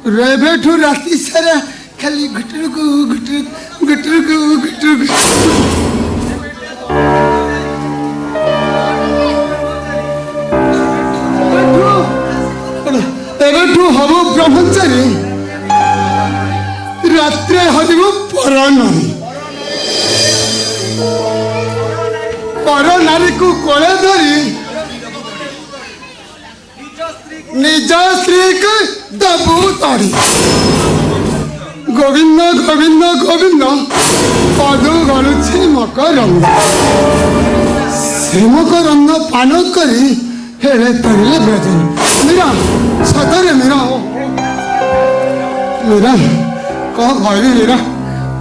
रेबेठू राती सारा खाली गुटरुकु गुटरुक गुटरुकु गुटरुक एबेठू हबो ब्रह्मचारी रात्रे हजिबो परनारी परनारी को कोले धरी निज स्त्री को दबू तड़ी गोविंद गोविंद गोविंद पदू गलुछि मकरंद से मकरंद पान करी हेले तरिले ब्रजन मीरा सतरे मीरा मीरा कौन कहबी मीरा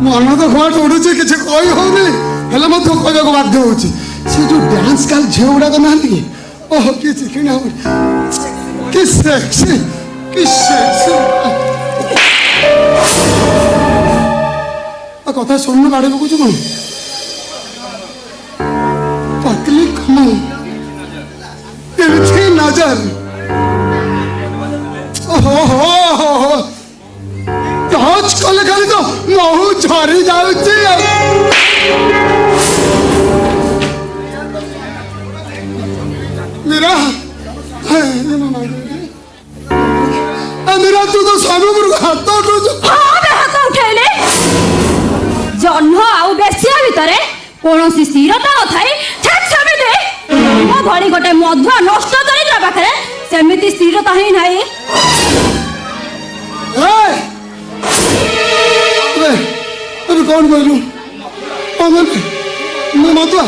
मन तो घट उड़ुछि किछि कहि होनी हेले मत कहबाक बाध्य होछि से जो डांस काल झियो गुड़ाक नाहंती ओह कि चिकना कि सेक्सी कथा सुन गाड़ी पकुच कौन पतली कमल तिरछी नजर ओहो टच कले खाली तो महू झरी जाउची मेरा मेरा तू तो स्वामी पर हाथ उठो हां बे हाथ उठेले जन्म आउ बेसिया भितरे कोनोसी स्थिरता नथाई छाछ छबे दे मो भली गोटे मधुआ नष्ट चरित्र पाखरे सेमिति स्थिरता ही नाही अरे कौन कहलु मैं मधुआ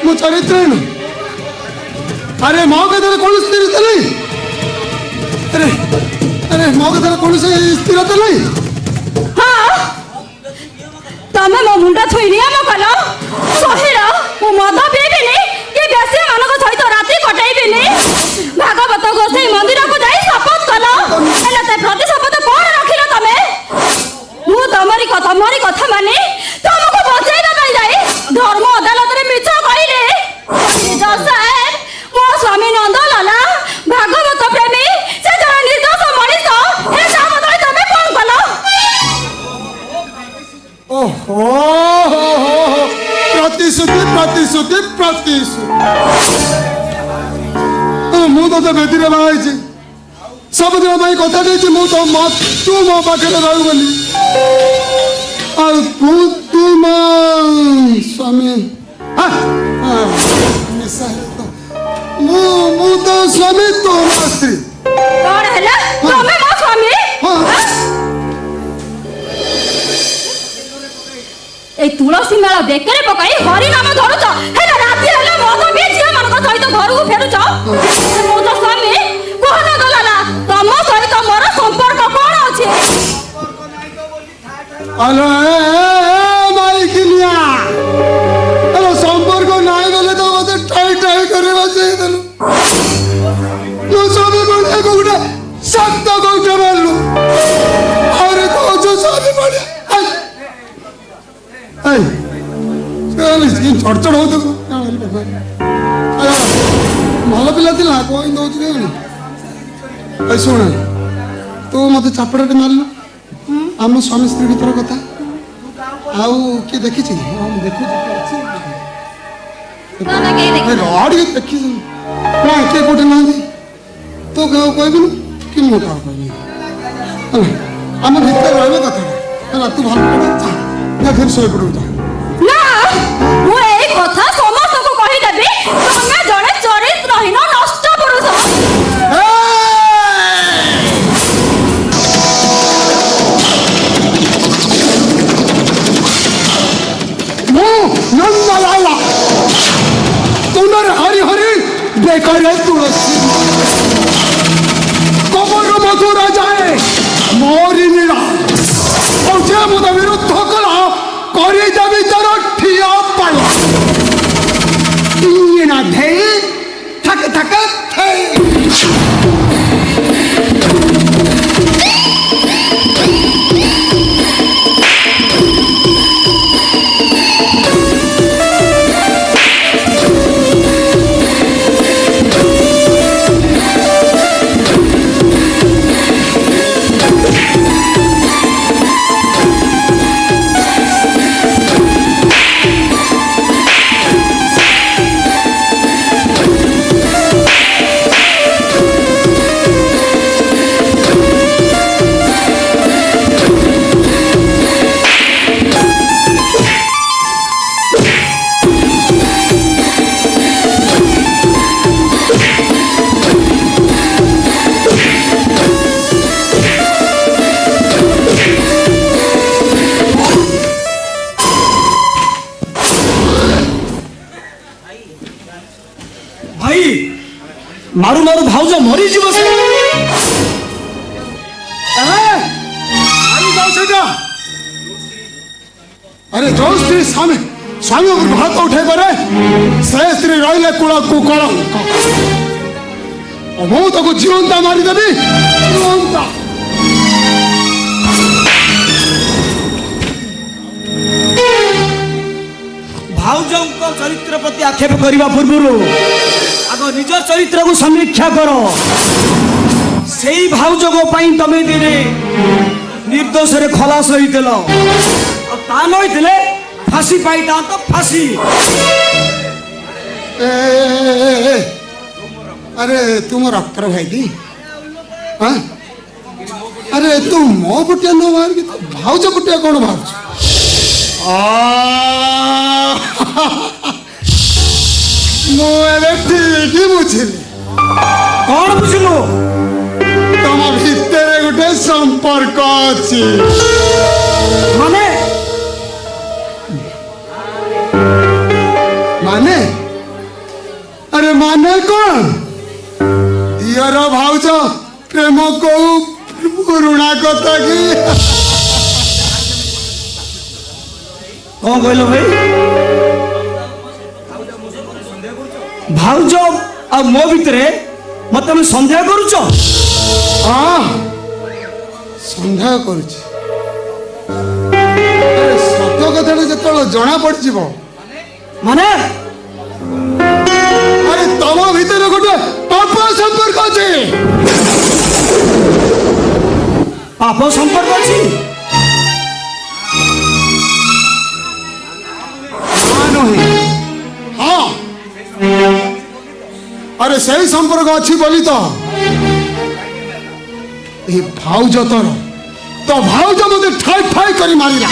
मो चरित्र न अरे मो के कौन स्थिरता नहीं अरे अरे मो के कौन स्थिरता नहीं हां तमे मो मुंडा छुइनिया म कलो सहिरा मो मद पीबिनी कि बेसी मानको सहित राति कटाइबिनी भागवत गोसाई मंदिर को जाई शपथ कलो एला ते प्रति शपथ कोन रखिलो तमे मु तमरी कथा माने तुमको बचाई दबाई जाई धर्म अदालत रे मिछ कहिले जसार मो स्वामी नंदलाला भागवत प्रेमी से जरा निर्दोष मनीष ए सामदई तमे कोन कलो ओहो प्रतिश्रुति प्रतिश्रुति प्रतिश्रुति मु तो बेदी बाई सब दिन भाई कथा देती मु तो तू मो पाखे रहू बोली तू मो स्वामी मु तो स्वामी तो स्त्री कौन है तमे मो स्वामी ए तुलसी मेला बेकरे पकाई हरि नाम धरुच हेला राति हेला मद पी झिया मानक सहित घर को फेरुच मो तो स्वामी कोहना गलाला तम सहित मोर संपर्क कोन अछि अरे माई किनिया अरे संपर्क नाही गले तो मते टाई टाई करे बसे देलु नो स्वामी कोन गोटा सत्त गोटा मारलु अरे तो जो स्वामी पड़े आई चल इसकी चढ़ ବଡ଼ ହଉ ଭଲ ପିଲା ଥିଲା କହି ଦଉଛି କେଜାଣି ଏ ଶୁଣ ତୁ ମତେ ଚାପଡ଼ାଟେ ମାରିଲୁ ଆମ ସ୍ୱାମୀ ସ୍ତ୍ରୀ ଭିତର କଥା ଆଉ କିଏ ଦେଖିଛି ହଁ ମୁଁ ଦେଖୁଛି ଟିକେ ଦେଖିଛି ନା କିଏ କୋଉଠି ନାହାନ୍ତି ତୁ କାହାକୁ କହିବୁନି କି ମୁଁ କାହାକୁ କହିବିନି ଆମ ଭିତରେ ରହିବା କଥାଟା ହେଲା ତୁ ଭଲ ନା ଫେର ଶୋଇ ପଡ଼ିବୁ ଯା ନା ମୁଁ ଏଇ କଥା ସମସ୍ତଙ୍କୁ କହିଦେବି ତମେ ଜଣେ ଚରିତ୍ରହୀନ ନଷ୍ଟ ପୁରୁଷ। ମୁଁ ନନ୍ଦଲାଲ ତୁମର ହରି ହରି ବେକରେ ତୁଳସୀ কবর মথুরা যায় মরি নিরা যে মতো বিরুদ্ধ কলা করে যাবি তার ঠিয়া পালা ইয়ে না ধে থাকে থাকে मारू मारू भाउज मरी जीव से अरे जो स्त्री स्वामी स्वामी हाथ उठे पारे से स्त्री रही कूल कुकल मु ताको जीवंता मारिदेवी जीवंता भाउज चरित्र प्रति आक्षेप करने पूर्व आग निज चरित्र को समीक्षा कर से भाउज को तमें दिने निर्दोष रे खलास होइतेल ता नइतिले फांसी पाइता तो फांसी अरे तुम रक्तर भाई थी हाँ अरे तू मो बुटिया न बाहर की भाउज बुटिया कौन बाहर ठीक बुझिली कौन बुझलु तुम भितर गोटे संपर्क अच्छी माने माने अरे माने कौन दियर भाउज प्रेम को पुरुणा कथा की कौन कहलो भाई भाउज आ मो भितरे मत तुम सन्देह करुच हाँ सन्देह करुच सत्य कथा जो जना पड़ माने अरे तम भीतर गोटे पाप संपर्क अच्छे पाप संपर्क अच्छी हाँ अरे सही संपर्क अच्छी बोली तो ये भाउज तोर तो भाउज मत ठाई ठाई करी मारिला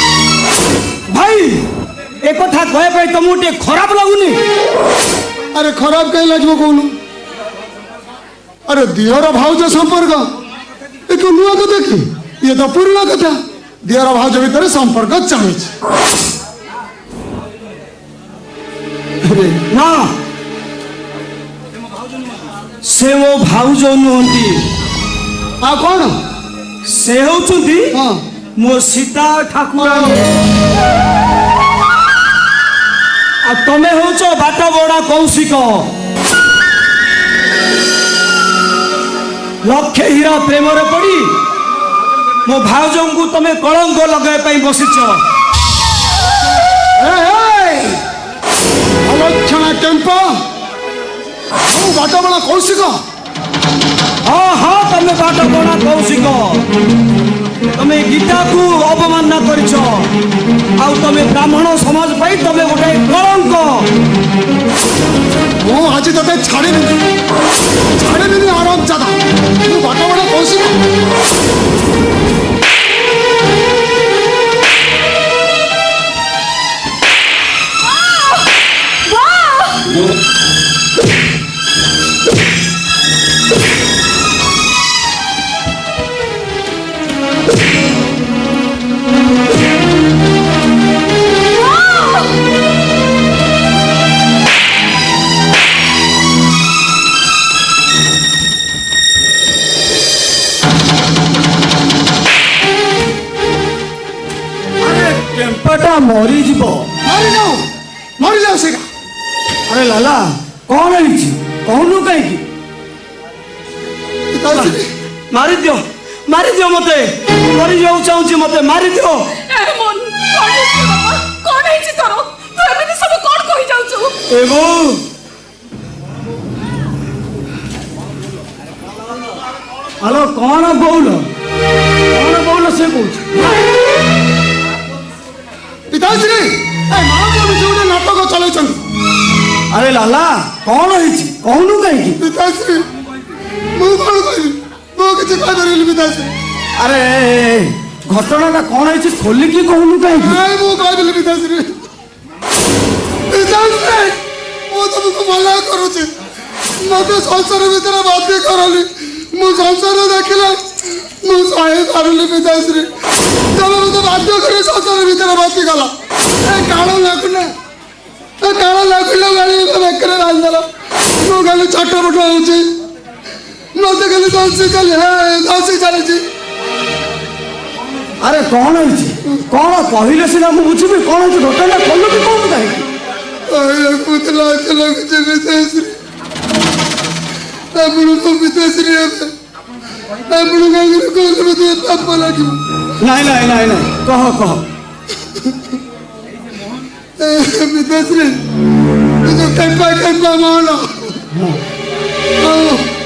भाई एक कथा कहे तुमको टे खराब लगुनि अरे खराब कहीं लगे कौन अरे दिहर भाउज संपर्क एक नुआ कथा कि ये तो पुराना कथा दिहर भाउज भीतर संपर्क चाहिए ना से वो भाउज नुहंती आ कौन से होचुंती हाँ मो सीता ठाकुर आ तमे होचो बाट बड़ा कौशिक लक्षे हीरा प्रेम रे पड़ी मो भाउज को तमे कलंक लगाए बसिच अलक्षण केम्प बाटबला कौशिक हाँ हाँ तमे बाट बड़ा कौशिक तमे गीता को अपमानना करिछ आउ तमे ब्राह्मण समाज पाई तमे गोटे कलंक मु आज तते छाड़ेनी आराम जादा तू बाटबला कौशिक केम्पाटा मरी जीव मरी जाओ से अरे लाला कौन है कहनु कहीं मारी दियो मते मरी जाऊ चाहूची मते मारी दियो एगो हेलो कौन बोल से कौच पिताश्री मानव विषय नाटक चलाइछन् अरे लाला कौन है कहनु कहीं पिताश्री मु कौन कहली मु किछ कह परिली पिताश्री अरे घटनाटा कौन है खोली की कहनु कहीं नहीं मु कहली पिताश्री पिताश्री मु तुमको मना करूची मते संसार भीतर बाध्य करली मु संसार देखिला मु सहे पारली पिताश्री तब मते बाध्य करे संसार भीतर बाध्य कला ए काळ लागुना गाड़ी बेकरे बांधल मु खाली छटपट होची मते खाली दसी चली अरे कौन है कौन कहले सिना मु बुझिबी कौन है घटना खोलु की कौन काहे पुतला चलो किछ पिताश्री आपन को पिताश्री आपन को मते पाप लागी नहीं कह पिताश्री जो केम्पा मानो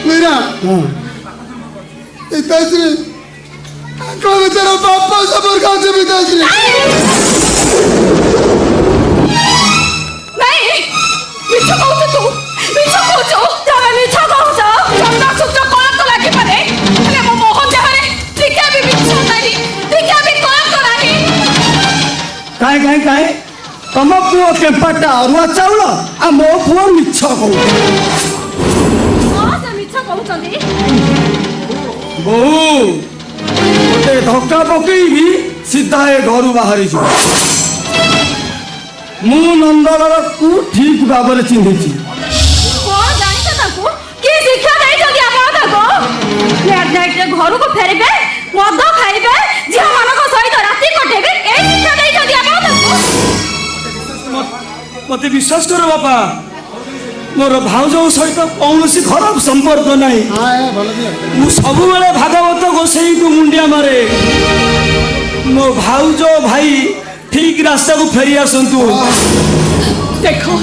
मेरा पिताश्री कौन तेरा बापा सबर का पिताश्री नहीं मिछ कहू तू मिछ कहू जाने मिछ कहू चंदा सुच कलंक लागी पारे हेले मो मोहन देहरे टिका भी मिछ नाही टिका भी कलंक नाही काहे तम पुओ केम्पाटा अरुआ चाउल आ मो पुओ मिछ कहू से मिछ कहउचंदी बहु गोटे धक्का पकईबी सीधा ए घर बाहरी जो मु नंदलाल को ठीक भाव चिन्हिची कौन जानिछ ताको की शिक्षा देई जदी आपण ताको लेट नाइट रे घर को फेरबे मद खाइबे झिया मानक सहित राति कटेबे ए शिक्षा देई जदी आपण ताको मते विश्वास करो बापा मोर भाउज सहित कौन खराब संपर्क नहीं मु सब बेले भागवत गोसाई को मुंडिया मारे मो भाउज भाई ठीक रास्ता को फेरी आसंतु देखो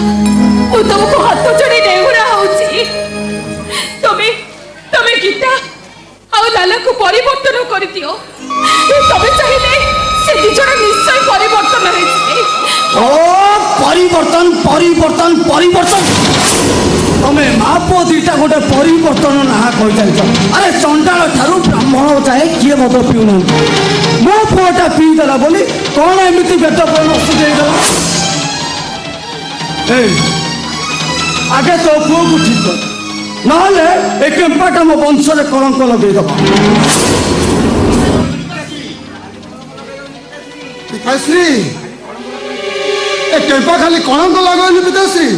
वो तुमको हाथ जोड़ी नेहुरा होची तुम्हें गीता आउ लाला को परिवर्तन कर दियो तबे चाहिए से दिजण निश्चय परिवर्तन होइछि ओ परिवर्तन तमे माँ पुओ दीटा गोटे परिवर्तन ना कही जाइछ अरे चंडाल ठारू ब्राह्मण चाहे किए मद पीऊना मो पुओटा पीदेला बोली कौन एमती बेट पर नष्ट देदेला आगे तो पुओ को ठीक कर ना ए केम्पाटा मो वंश रे कलंक लगेदबा पिताश्री ए केम्पा खाली कलंक लगनी पिताश्री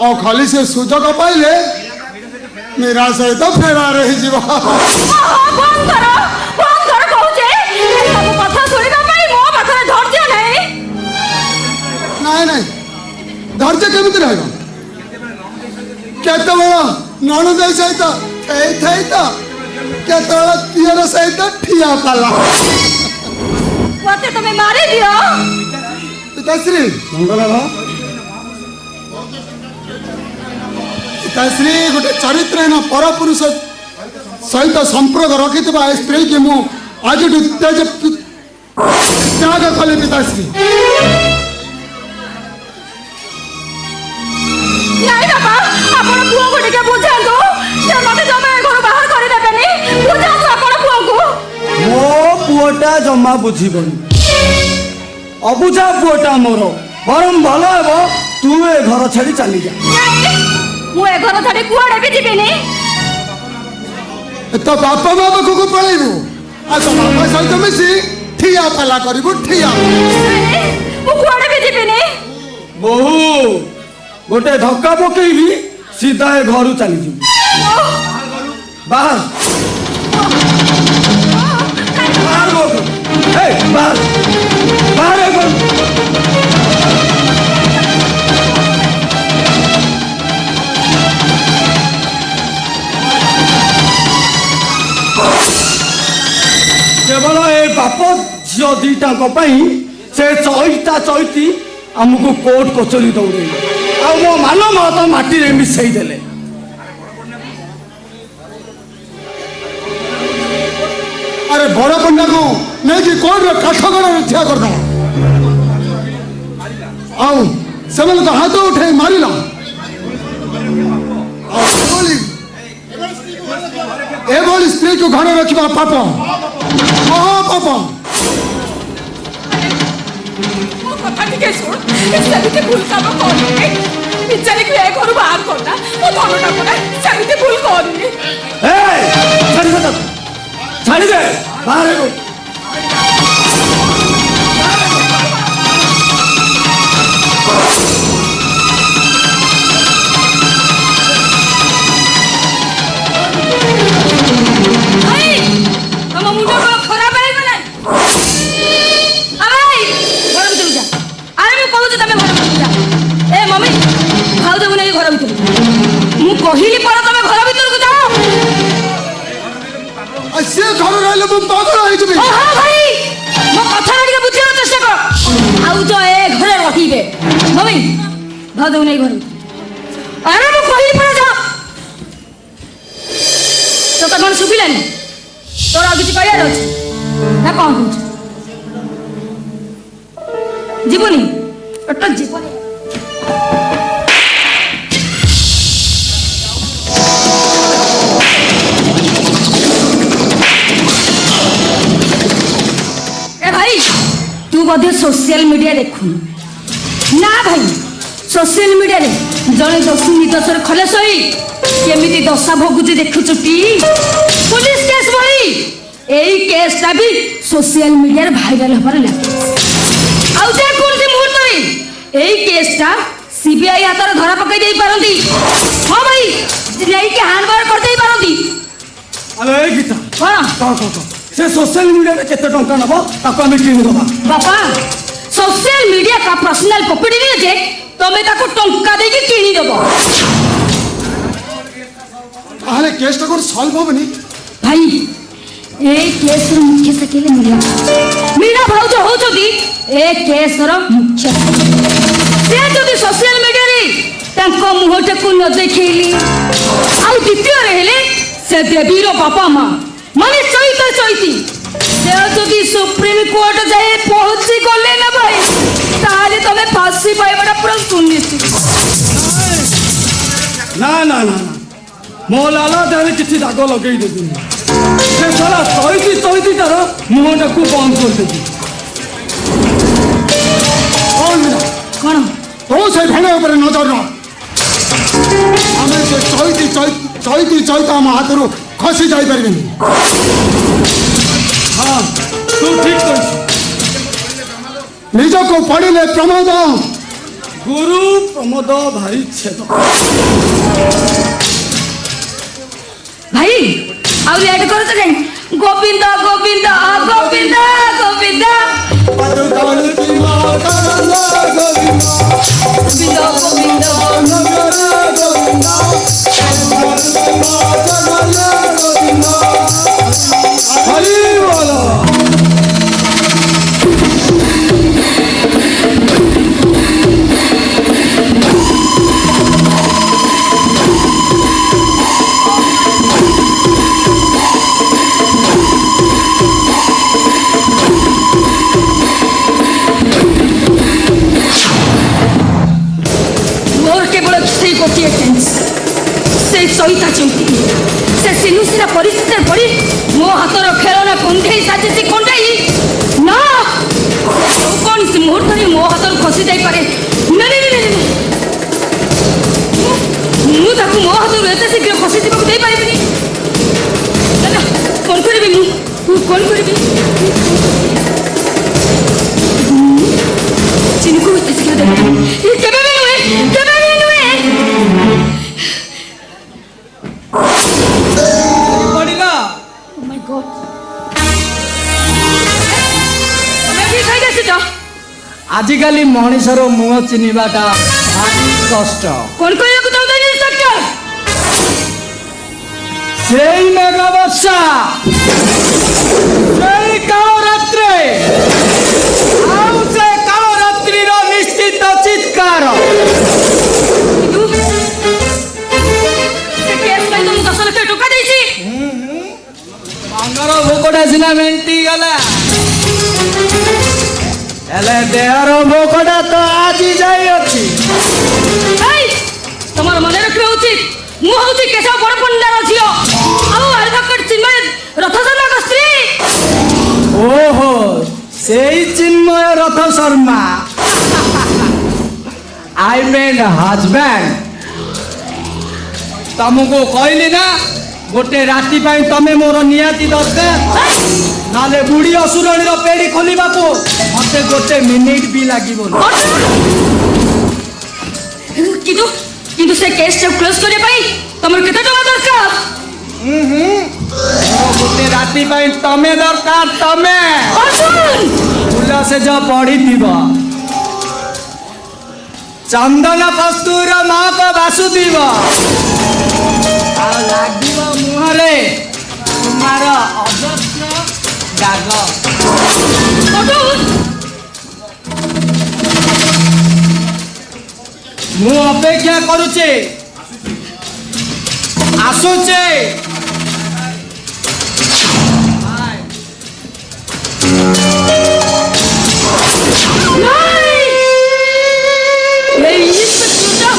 और खाली से सुजोग पाइले मेरा सहित फेरा रही जीव बंद करो कहूचे सब कथा सुनिबा पई मो पाखरे धैर्य नहीं नहीं धैर्य केमिति रहबो केतबेल नणद सहित केतबेल तियर सहित ठिया पाला मते तमे मारी दियो ପିତାଶ୍ରୀ ମଙ୍ଗଳ ପିତାଶ୍ରୀ ଗୋଟେ ଚରିତ୍ରହୀନ ପରପୁରୁଷ ସହିତ ସମ୍ପର୍କ ରଖିଥିବା ଏ ସ୍ତ୍ରୀକି ମୁଁ ଆଜିଠୁ ତ୍ୟାଗ କଲି ପିତାଶ୍ରୀ। ନାଇଁ ବାପା ଆପଣ ପୁଅକୁ ଟିକେ ବୁଝାନ୍ତୁ ସେ ମତେ ଜମା ଏ ଘରୁ ବାହାର କରିଦେବେନି ବୁଝାନ୍ତୁ ଆପଣ ପୁଅକୁ। ମୋ ପୁଅଟା ଜମା ବୁଝିବନି ଅବୁଝା ପୁଅଟା ମୋର ବରଂ ଭଲ ହେବ ତୁ ଏ ଘର ଛାଡ଼ି ଚାଲିଯା। ମୁଁ ଏ ଘର ଛାଡ଼ି କୁଆଡ଼େ ବି ଯିବିନି। ତ ବାପା ମା ପାଖକୁ ପଳେଇବୁ ଆଉ ତ ବାପା ସହିତ ମିଶି ଠିଆ ପାଲା କରିବୁ ଠିଆ। ମୁଁ କୁଆଡ଼େ ବି ଯିବିନି। ବୋହୁ ଗୋଟେ ଧକ୍କା ପକେଇବି ସିଧା ଏ ଘରୁ ଚାଲିଯିବୁ ବାହାର ବାହାର ବୋହୁ ଏ ବାହାର ବାହାର ଏ ଘରୁ। କେବଳ ଏ ବାପ ଝିଅ ଦିଟାଙ୍କ ପାଇଁ ସେ ଚୈତି ଆମକୁ କୋର୍ଟ କଚେରୀ ଦୌଡ଼େଇଲେ ଆଉ ମୋ ମାନ ମତ ମାଟିରେ ମିଶେଇ ଦେଲେ। ଆରେ ବଡ଼ କନ୍ୟାକୁ ନେଇକି କୋର୍ଟର କାଠଗଡ଼ରେ ଠିଆ କରିଦେଲା ଆଉ ସେମାନଙ୍କ ହାତ ଉଠେଇ ମାରିଲା। ଏଭଳି ସ୍ତ୍ରୀକୁ ଘରେ ରଖିବା ପାପ ମହାପାପ। କଥା ଟିକେ ଶୁଣ ସେମିତି ଭୁଲ କାମ କରିନି ବିଚାରିକି ଏ ଘରୁ ବାହାର କରନା ମୋ ଧନଟା ପରେ ସେମିତି ଭୁଲ କରିନି। ଛାଡ଼ିଦେ ବାହାରେ ତମ ମୁଣ୍ଡ କଣ ଖରାପ ହେଇଗଲା? ଆରେ ମୁଁ କହୁଛି ତମେ ଘର ଭିତରକୁ ଯା। ଏ ମମି ଭାଉଜକୁ ନେଇ ଘର ଭିତରକୁ ମୁଁ କହିଲି ପରେ ତମେ ଘର ଭିତରକୁ ଯାଅ। ସେ ଘରେ ରହିଲେ ମୁଁ ପାଗଳ ହେଇଯିବି। ହଁ ଭାଇ ମୋ କଥାଟା ଟିକେ ବୁଝିବାକୁ ଚେଷ୍ଟା କର। ଭାଉଜ ଏ ଘରେ ରହିବେ। ମମି ଭାଉଜକୁ ନେଇ ଘର ଭିତରକୁ। ଆରେ ମୁଁ କହିଲି ପରେ ଯାଅ। ତୋତେ କଣ ଶୁଭିଲାନି? ତୋର ଆଉ କିଛି କହିବାର ଅଛି ନା କଣ କହୁଛୁ? ଯିବୁନି ଟୋଟାଲ ଯିବୁନି। ए भाई तू बोधे सोशल मीडिया देखु ना भाई सोशल मीडिया रे जड़े दस्यु निदर्शर खले सही केमिति दशा भोगुची देखुचुटी पुलिस केस भई एई केसटा भी सोशल मीडिया रे भाइराल हबार लागे आउ जे कोनसी मुहूर्त रे एई केसटा सीबीआई हातर धरा पकई देई पारंती। हां भाई नेई के हैंडओवर कर देई पारंती। अरे ए गीता कोन कह से सोशल मीडिया रे केते टंका नबो ताको हम किनि दबा। बापा सोशल मीडिया का पर्सनल प्रॉपर्टी नहीं जे तमे ताको टंका देके किनी देबो। ताहले केसटा कोन सॉल्व होबनी भाई ए केस रो मुख्य सकेले मीरा भाउज हो जदी ए केस रो मुख्य से जदी सोशल मीडिया रे ताको मुहटे को न देखैली आ द्वितीय रहले से देवीर बापा मां माने चैती से जदी सुप्रीम कोर्ट जाए पहुंची गले ना भाई ताले तमे फांसी पाइबाटा पूरा सुनिश्चित। ना ना ना मो लाला देहरे किसी दाग लगे देवी से सारा चैती तार मुहटा को बंद कर देवी। कौन तो से भेड़ ऊपर नजर न आमे से चैती हम हाथ रो खसी जाई परबेनी। हाँ तू ठीक कह निज को पड़िले प्रमाद गुरु प्रमोद भाई छेद भाई आउ लेट करो तो नहीं गोविंद गोविंद गोविंद गोविंद गोविंद हरि बोलो। केवल से गोटे चेंज से सईता चौकी से सिनुसिरा परिस्थिति पड़ी मो हाथर खेलना कुंडे साजिश कुंडे ना कौन से मुहूर्त में मो हाथर खसी जाई पारे नहीं नहीं नहीं मु ताकू मो हाथर एते शीघ्र खसी जीवा को दे पारिबिनी ना कौन करबी मु कौन करबी चिनको एते शीघ्र दे ये केबे भी नुए पड़िला Oh my God. मैं भी खाई कैसे जा? आजिकाली मनीषर मुह चिन्हवाटा भारी कष्ट कौन कोई को चाहता नहीं सकता? सेई मेघा वर्षा सेई कालो रात्रे आउ से कालो रात्रि रो निश्चित चित्कार तू से केस में तुम 10 लाख टका देची अंगर भोकटा सिना मेंटी गला एले देहर भोकटा तो आजी जाई अछि এই তোমার মনে রাখা উচিত মু হউছি কেশব বড় পন্ডার ঝিও আউ আলভাকট চিন্ময় রথসর্মা কা স্ত্রী ओहो सेई चिन्मय रथ शर्मा आई मेन हजबैंड तुमको कहली ना गोटे राति पाई तमे मोर नियाती दरकार नाले बुढ़ी असुरणी पेड़ी खोलिबा को मते गोटे मिनिट भी लागिबो কিন্তু কিন্তু সে কেসটা ক্লোজ করে পাই তোমার কত টাকা দরকার गोटे राति पाई तमे दरकार तमे অর্জুন फूल से जो पड़ी थीब चंदन कस्तूर महक बासुदेव मुहरे तुम्हार अजस्र दाग অর্জুন मु अपेक्षा करुचे आसुचे নাই এই ইন্সপেক্টরটা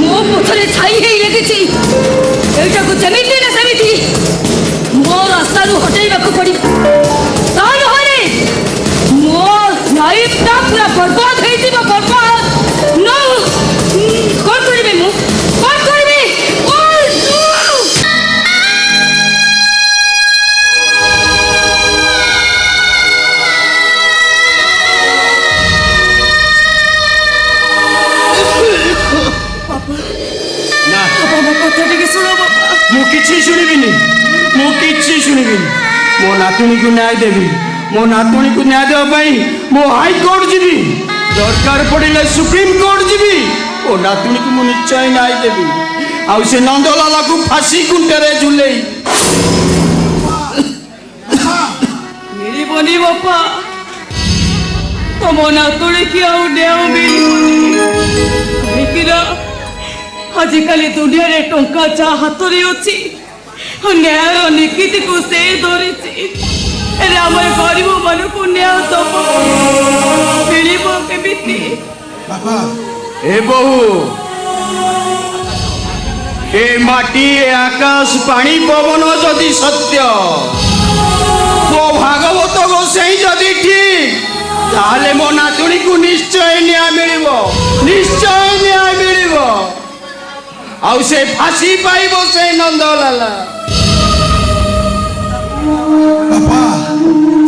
মো পথরে ছাই হেই লেগেছি এইটাକୁ যেମିତି না সেମିତି ମୋ ରାସ୍ତାରୁ ହଟେଇବାକୁ ପଡ଼ିବ ତା ନହେଲେ ମୋ ଲାଇଫଟା ପୁରା ବର୍ବାଦ ହେଇଯିବ ବର୍ବାଦ नो କଣ କରିବି ମୁଁ କଣ କରିବି ना ବାପା ମୋ କଥା ଟିକେ ଶୁଣ ବାପା मु किछि शुणिबिनी मो नातुणी को न्याय देवी मो नातुणी को न्याय देवा पई मो हाई कोर्ट जीवी दरकार पड़िले सुप्रीम कोर्ट जीवी ओ नातुणी को मु निश्चय न्याय देवी आउ से नंदलाला को फांसी कुंटेरे झुलेई मिलिबनी बापा तम नातुणी की आउ न्याय मिलिबनी काहीकिना आजिकाली दुनिया रे टंका जा हाथ रे अछि न्याय निकिति को से धरिछि एरे हमर गरीब मन को न्याय दब मिलिबो केमिति बाबा ए बहु ए माटी ए आकाश पानी पवन जदि सत्य तो भागवत गोसाई जदि ठीक ताले मो नातुणी को निश्चय न्याय मिलिबो आउ से फांसी पाइबो से नंदलाला बाबा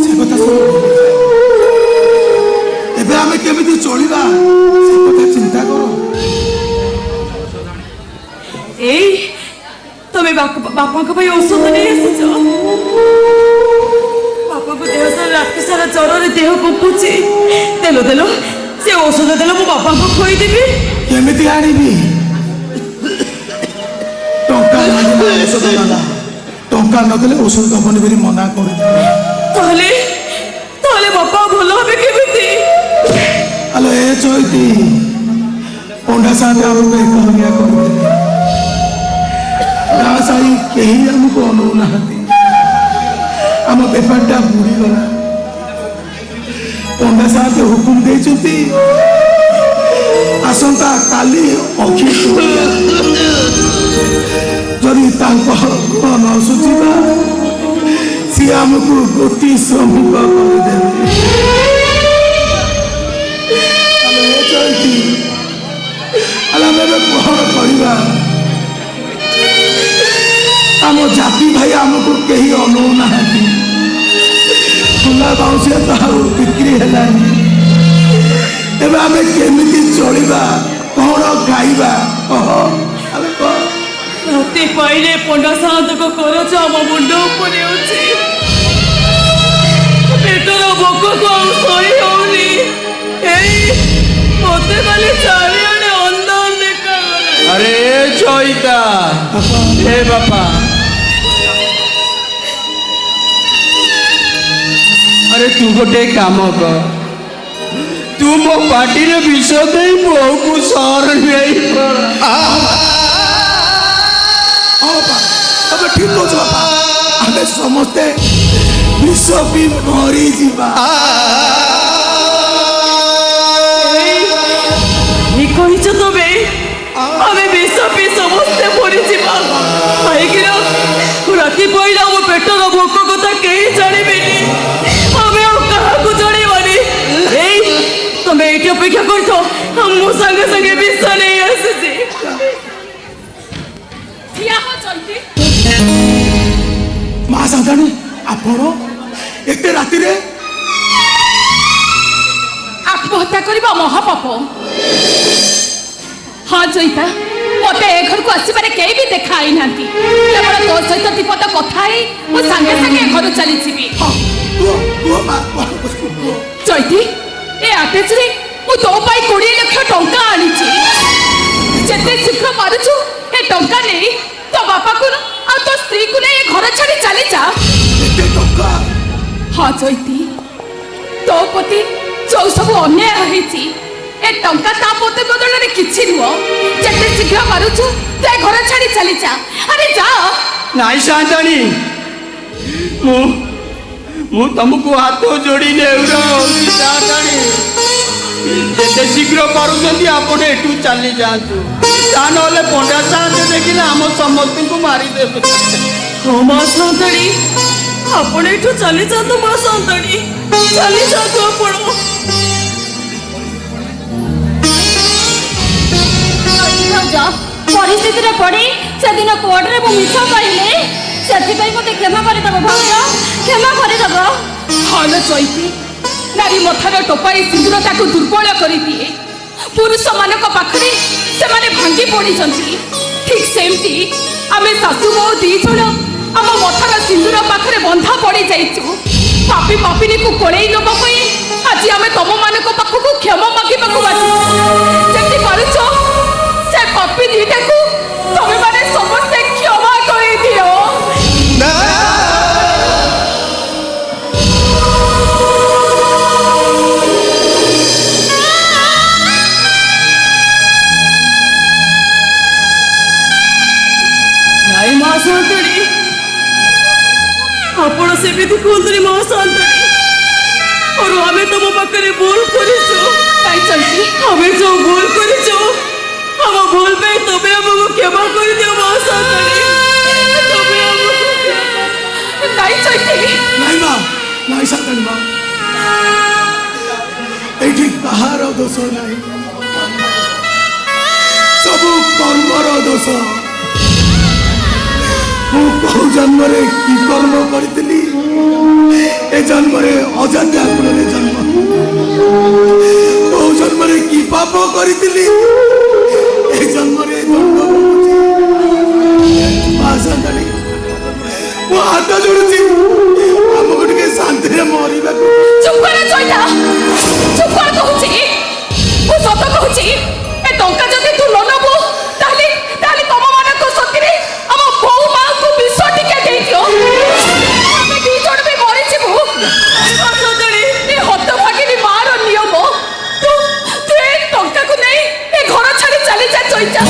से कथा शुण एबे आमे केमिति चलिबा से कथा चिंता करो ए तमे बापा को भाई औषध नहीं आसो बापा को देह सारा रात सारा ज्वर रे देह कंपुची देलो देलो से औषध देलो मो बापा को खोई देबी केमिति आनिबी टंका मांगिला औषध नाला टंका नदेले औषध दबनी बेरी मना कर ताले ताले बापा भलो হবে केमिति हेलो ए चोइती पंडा साहब हमको एकलगिया कर देले ना साई केही हमको अनु नाहती हम पेपरटा बुड़ी गला पंडा साहब हुकुम देचुती आसंता काली अखि जदि गुण न सुझिबा सी आमको गोटी श्रमिक करदेवे आम जाति भाई आमको कहीं अनौना खुला बाउंसिया तो बिक्री है एबे आमे केमिति चलिबा कौन गाइबा राति पाइले पंडा साहब को खरच आम मुंड उपरे अछि पेटर भोक को सही होनी मते खाली चारिआडे अंधार देखा अरे चैता हे बापा अरे तू गोटे काम कर तू मो पार्टी रे विष दे बहु को सहर नहीं अब ठीक हो बापा हमें समझते विष भी मरी जीवा कहीच तबे हमें विष पी समस्ते मरी जीवा राति पहला मो पेटर भोक कथा कहीं जानिबेनी हमें क्या जड़ेबानी तुम्हें ये अपेक्षा कर मो संगे संगे विष नहीं आसी माँ साधाणी आपण एते राति रे आत्महत्या करबा महापाप हाँ चैता मत ए घर को आसबार कई भी देखा आई ना केवल तो सहित दीपद कथा मो सागे सागे घर चली चैती ए आटेज रे मु तो पाई 20 लाख टंका आनी जेते शीघ्र पारुछु ए टंका नहीं तो बापा को आ तो स्त्री को नहीं घर छाड़ी चली जा हाँ चैती तो पति जो सब अन्याय होईची ए टंका ता पोते बदल रे किछि नुह जेते शीघ्र पारुछु ते घर छाड़ी चली जा अरे जा नाई शांतानी मु तुमको हाथ जोड़ी नेउरो शांतानी जेते शीघ्र पारुछंती आपण एटू चली जातु ता नले पंडा साहब देखिले हम समस्त को मारी देबे हो मा शांतानी आपण एटू चली जातु मा शांतानी चली जातु आपण परिस्थिति रे पड़ी से दिन कोर्ट रे मिछ कहले से मते क्षमा कर दब भाई क्षमा कर दब हाल चैती नारी मथार टोपाई सिंदूर ताको दुर्बल कर दिए पुरुष मानक पाखरे से माने भांगी पड़ी जंती ठीक सेमती आमे सासु बो दी जण आम मथार सिंदूर पाखरे बंधा पड़ी जाइछु पापी पापिनी को कोळेई नबा पई आज आमे तम मानक पाखको क्षमा मागी पाको बाजी जेति पारुछो से पापी दीटा को तमे माने समस्त क्षमा करि दियो नाई मा शांतनी आपण से भी देखुंतरी मा शांतनी और हमें तुम पाखरे भूल करिसु काई चलती हमें जो भूल करिसु हम भूल पे तबे हमको क्षमा कर दियो मा शांतनी तबे हमको काई चलती नहीं माँ नहीं शांतनी माँ एठी कहार दोष नहीं सब कर्मर दोष बहु जन्म की कर्म करी ए जन्म अजाद्या गुण जन्म बहु जन्म की पाप करी ए जन्म मो हाथ जोड़ुची आमको टे शांति मरवा चुप कर चैता चुप कर कहूची मु सत कहूची ए टंका जदि तू न नबो ताली ताली तम मानक सतीरे हम बहु मां को विष टिके दे दियो हमें दी जण भी मरि छिबु सजणी ए हत भागिनी मार नियम तू तू ए टंका को नहीं ए घर छाड़ी चली जा चैता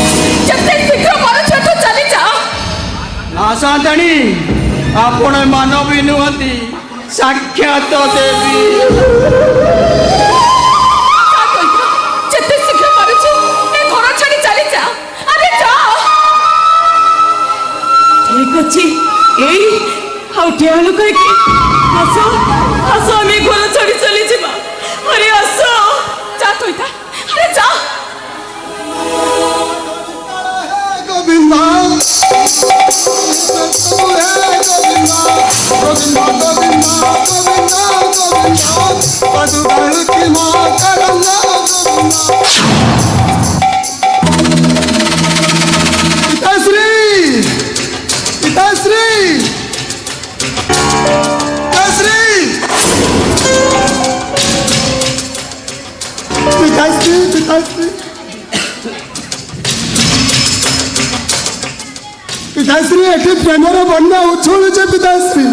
जते शीघ्र पारुछ तो चली जा ना शांतानी आपण मानवी नुहति साक्षात देवी जेते शीघ्र पारुछ এই হাউটিয়া লোক কি আসো আসো আমি ঘর ছাড়ি চলে যাবা আরে আসো যা তুই তা আরে যা গোবিন্দ গোবিন্দ গোবিন্দ গোবিন্দ গোবিন্দ কি মা করঙ্গ পিতাশ্রী পিতাশ্রী পিতাশ্রী পিতাশ্রী পিতাশ্রী पिताश्री एठी प्रेमर बन्या उछुलुचे पिताश्री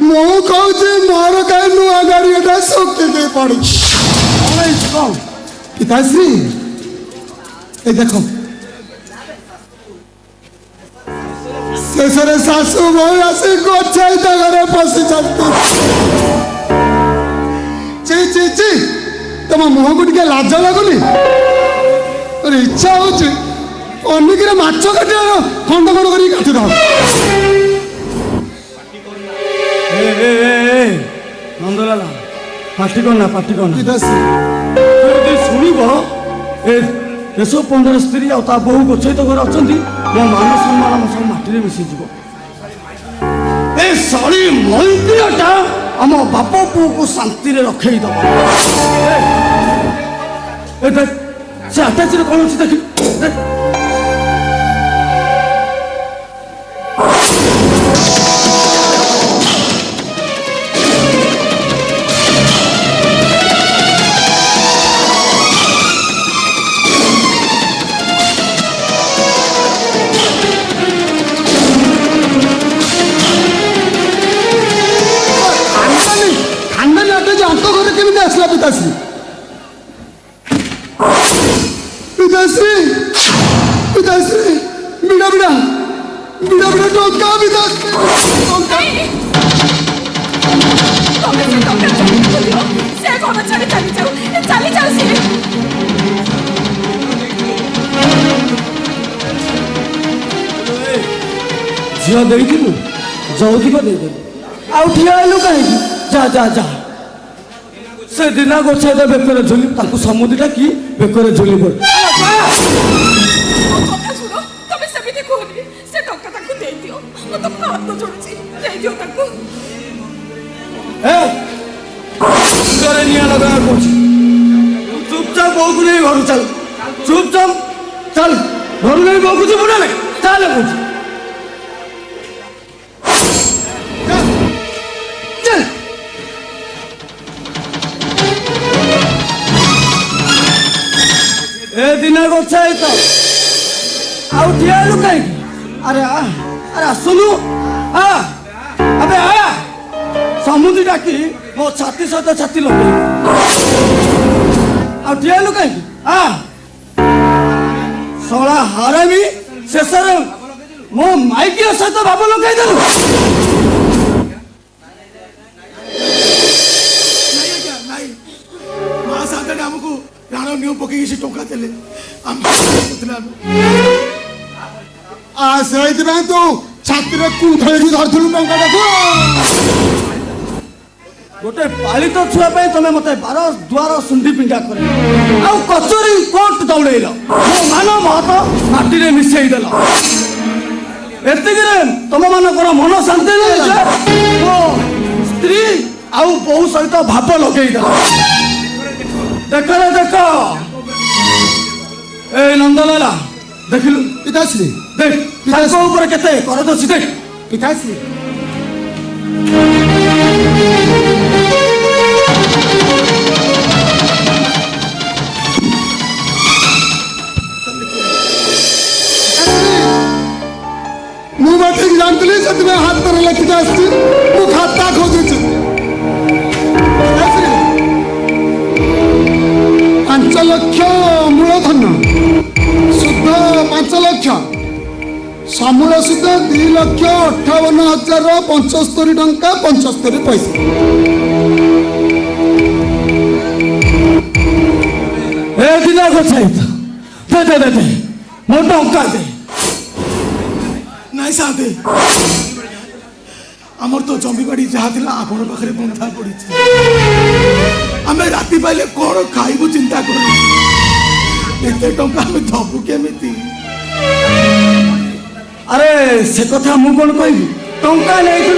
मु कहूची मोर कहीं नुआ गाड़ी एटा सोके के पड़ी पिताश्री ए देखो शेषरे सासू बहु आसी गोछाई घरे पशि ची ची ची तुम मुह को टे लाज लगुनि इच्छा होची अनिक माछ काट खंड खंड कर काटी दो नंदलाल पार्टी करना पिताश्री शुणव देश 15 स्त्री आ बहु गोचरित घर अच्छा मो मान सम्मान सब माटी मिशीज शली मंदिरटा आम बाप पु को शांति रखे दब से आटाच कौन अच्छी देख पिताश्री पिताश्री पिताश्री बिड़ा बिड़ा बिड़ा बिड़ा टोका पिताश्री टोका ତମେ ସେ ଟଙ୍କା ଚୋରି କରିଦିଅ ସେ ଘର ଛାଡ଼ି ଚାଲି ଯାଉ ସିଏ झील देलु जौतिक देदेलु आउ ठिया हेलु कहीं जा जा जा से दिना गोछाई बेकर झोली समुद्री डाकी बेकर झोली पड़ ଟଙ୍କା ଶୁଣ ତମେ ସେମିତି କୁହନି ସେ ଟଙ୍କା ତାକୁ ଦେଇଦିଅ ମୁଁ ତମକୁ ହାତ ଯୋଡୁଛି ଦେଇଦିଅ ତାକୁ घरे निया लगा चुपचाप बहु को नहीं घर चल चुपचाप चल घर नहीं बहु को जीव ना चल चल ए दिना गोछाई तो आउ ठिया लु कहीं अरे अरे आसुनु आ अबे आ समुद्री डाकी मो छाती सहित छाती लगे आलु कहीं शला हारामी शेष मो माइकी सहित भाव लगे देलु माँ साथ आमको राण नियो पकई से टोका देले से तू छाती कुंथली धरलु टाटा गोटे पालित छुआ तुम मत 12 द्वार सुंदी पिंडा कर कचोरी कोर्ट दौड़ेल मो मान महत माटी मिसईदेल एतिक तुम मानकर मन शांति मो स्त्री आउ बहु सहित भाव लगेदेल देख देख ए नंदलाला देखिलु पिताश्री देख ऊपर केते कर दछि देख पिताश्री ठीक जानती से हाथ पर लिखित आसु खाता खोजुची 5 लाख मूलधन शुद्ध 5 लाख समूल शुद्ध 2,58,75 टंका 75 पैसा ए दिना गोछाई दे दे दे मो टंका दे नहीं साथे आमर तो जमी बाड़ी जहाँ थिला आपण पाखरे बंधा पड़ी आमे राति पाइले कौन खाइबु चिंता करू एते टंका आमे दबु केमिति अरे से कथा मु कौन कहबी टंका नहीं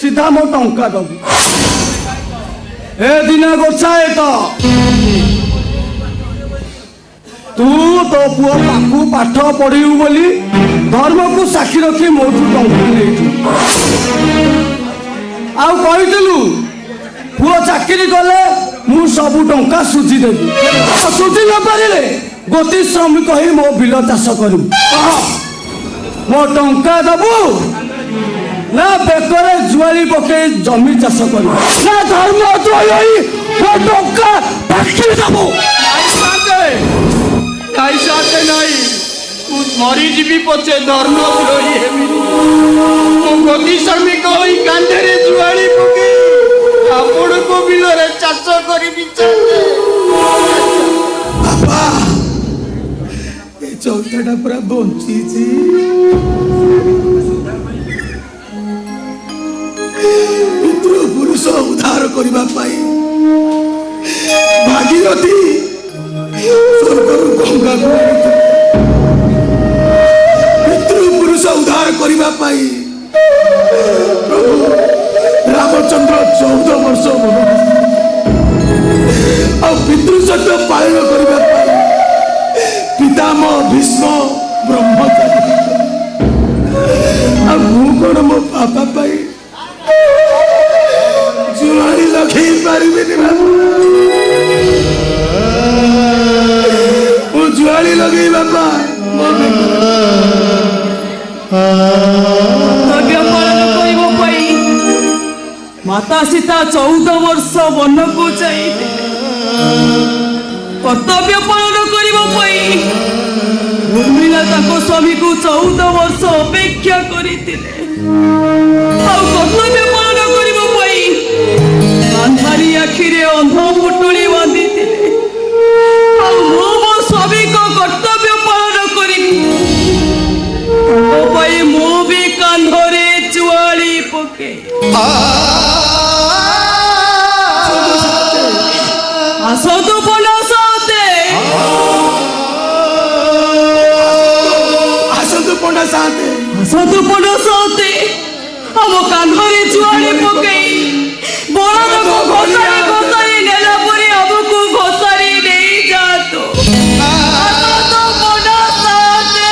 सीधा मो टंका दबु ए दिना गोछाए तो तू तो पुआ पाकू पाठ पढ़िबू बोली धर्म को साक्षी रखी मोठू टंका नहीं आउ कहिलु पुआ चाकरी कले मु सबु टंका सुझी देबी सुझी न पारिले गोती श्रमिक ही मो बिल चाष करू मो टंका दबु ना बेकरे जुआली पके जमी चाष करू ना धर्म द्रोही मो टंका बाकी दबु नहीं साथे नहीं मरी जीवी पचे धर्म द्रोही हेमी गति श्रमिक होई कांधे जुआली पके आपण को बिलरे चाष करी बाबा ए चौथाटा पूरा बंची पितृ पुरुष उद्धार करबा पाई भागीरथी स्वर्गरु गंगा को पितृ पुरुष उद्धार करबा पाई प्रभु रामचंद्र 14 वर्ष और पितृ सत्य पालन करबा पाई पितामह भीष्म ब्रह्मचारी अब मु कोन मो पापा पाई जुआरी लखई पारिबेनी बाबू मु जुआरी लगई बाबा माता सीता 14 वर्ष वन को जाइए कर्तव्य पालन करने उर्मिला स्वामी को 14 वर्ष अपेक्षा करते कर्तव्य पालन करने अंधारी आखिरे अंध पुटुली बांधी मो स्वामी को कर्तव्य पालन करी मु भी कांधरे जुआली पके आसतु पंडा साथे हम कांधरे जुआली पकई बड़द को घोसारी नेला परी हमको घोसारी नहीं जातो आसतु पंडा साथे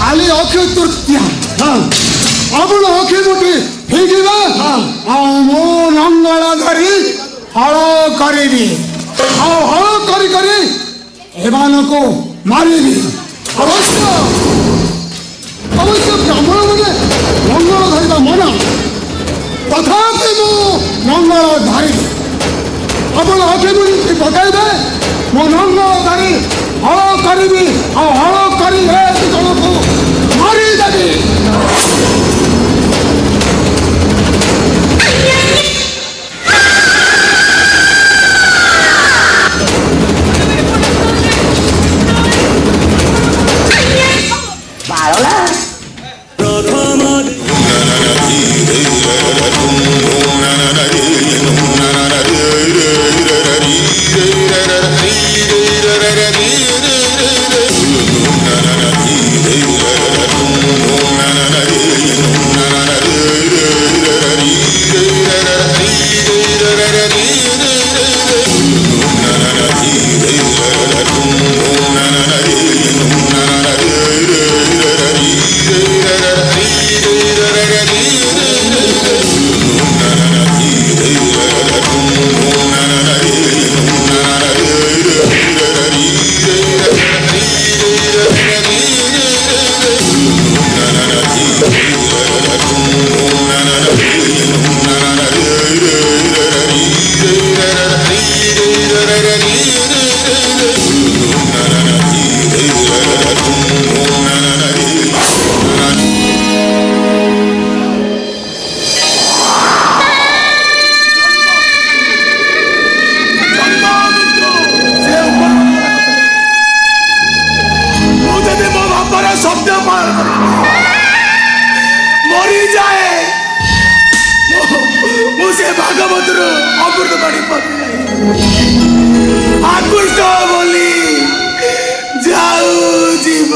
खाली अक्षय तृतीया आपण अक्षय मुठी फेंकिबा मो नंगला धरी हल करी हल करी करी एमानको मारिबी अवश्य अवश्य ब्राह्मण माने नंगल धरिबा मना तथापि मो नंगल धरी आपण अक्षय मुठी पकाइबे मो नंगल धरी हल करी हल करी हे जनको मारी देबी ମଧୁର ଅମୃତ ପାଣି ପକେଇ ଆକୁଷ୍ଟ ବୋଲି ଯାଉ ଯିବ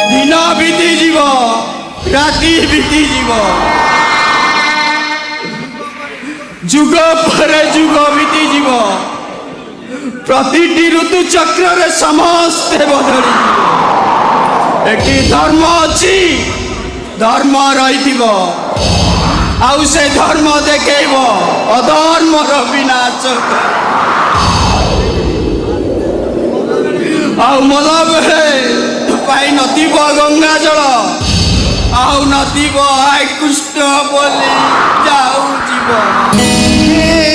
दिन बीती जीव राति बीती जीव जुग पर जुग बीती जीव प्रतिटी ऋतु चक्र रे समस्ते बदली एटी धर्म अच्छी धर्म रही आउ से धर्म देखेब अधर्मर विनाश आउ मल बेले पाई नथिब गंगा जल आउ नथिब आय कृष्ण बोली जाऊ जीव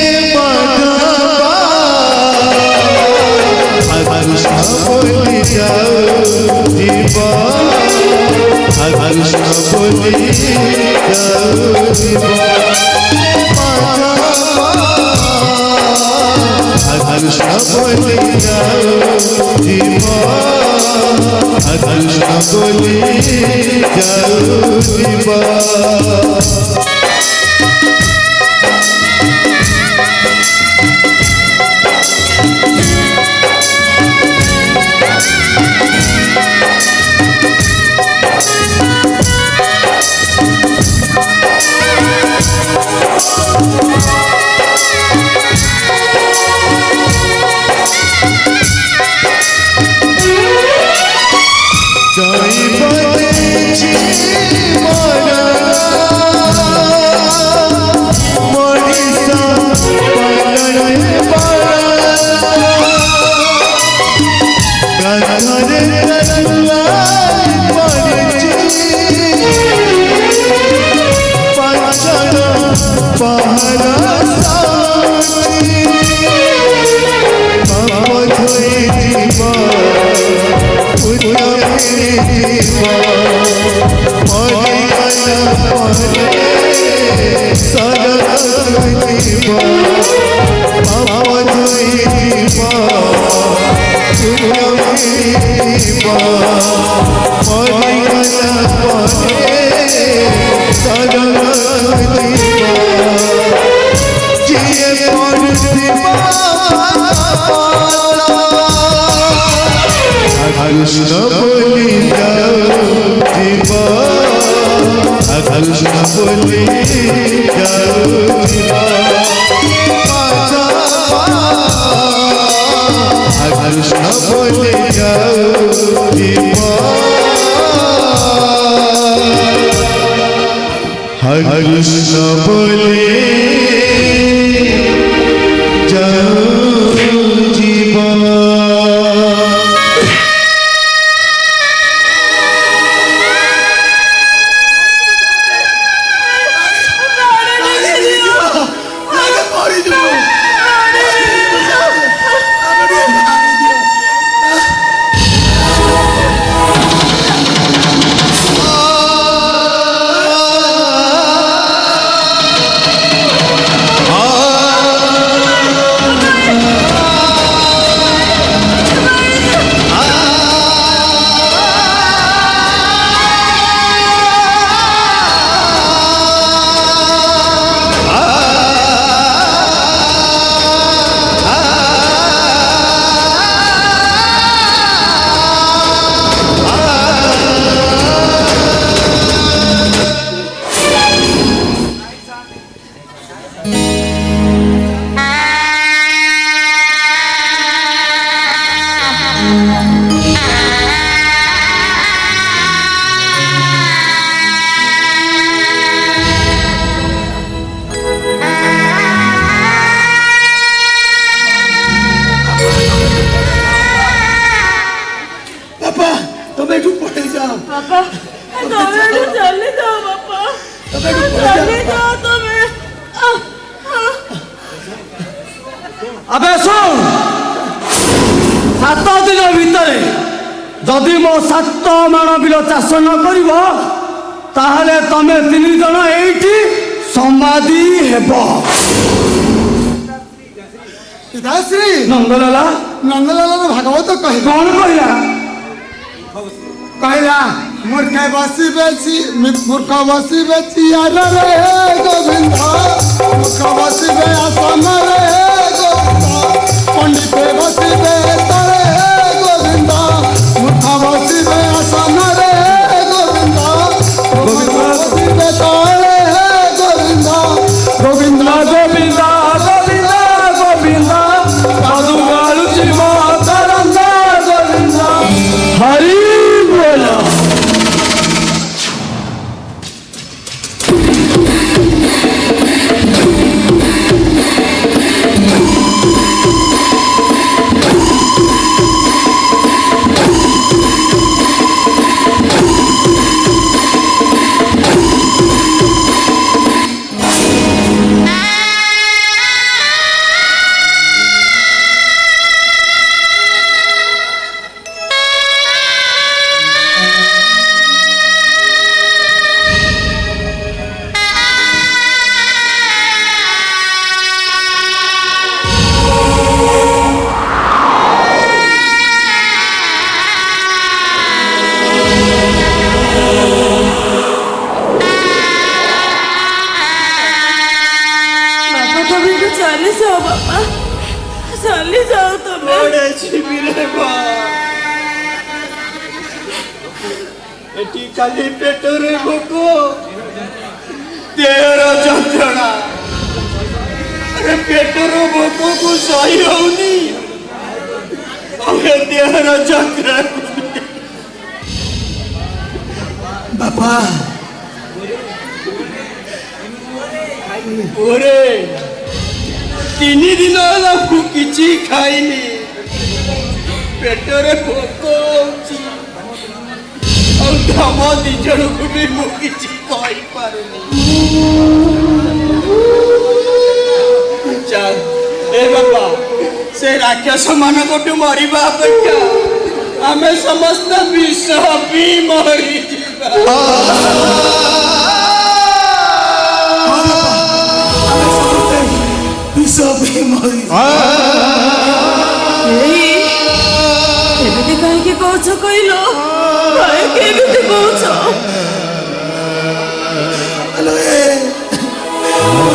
बापा तमे एठू चली जाओ बापा चली जाओ तमे अबे सुन 7 दिन भितर जदि मो 7 माण बिल चाष न कर ताहले तमे 3 जन एठी समाधि हेब पिताश्री नंदलाला नंदलाल भागवत कह कौन कहला कहला मूर्ख बसी बेची यार रे गोविंद मूर्ख बसी बे आसन रे गोविंद पंडित बसी बे तले गोविंद मूर्ख बसी बे आसन रे गोविंद गोविंद बसी बे तले गोविंद गोविंद गोविंद गोविंद गोविंद साधु गालुची मातरंग गोविंद हरि बोल चली जाओ तमे एटी खाली पेटरे भोक देहर जंत्रणा पेटर भोक को सही होनी देहर जंत्रणा बापा ओरे 3 दिन होला किछि खाइनी पेटरे भोक होची और धम 2 जन को भी मु किछि कहि पारुनी चल ए बाबा से राक्षस मान को मरिबा अपेक्षा आमे समस्त विष भी मरी जीवा एमिति कहीं कौच कहलो केमिति कौच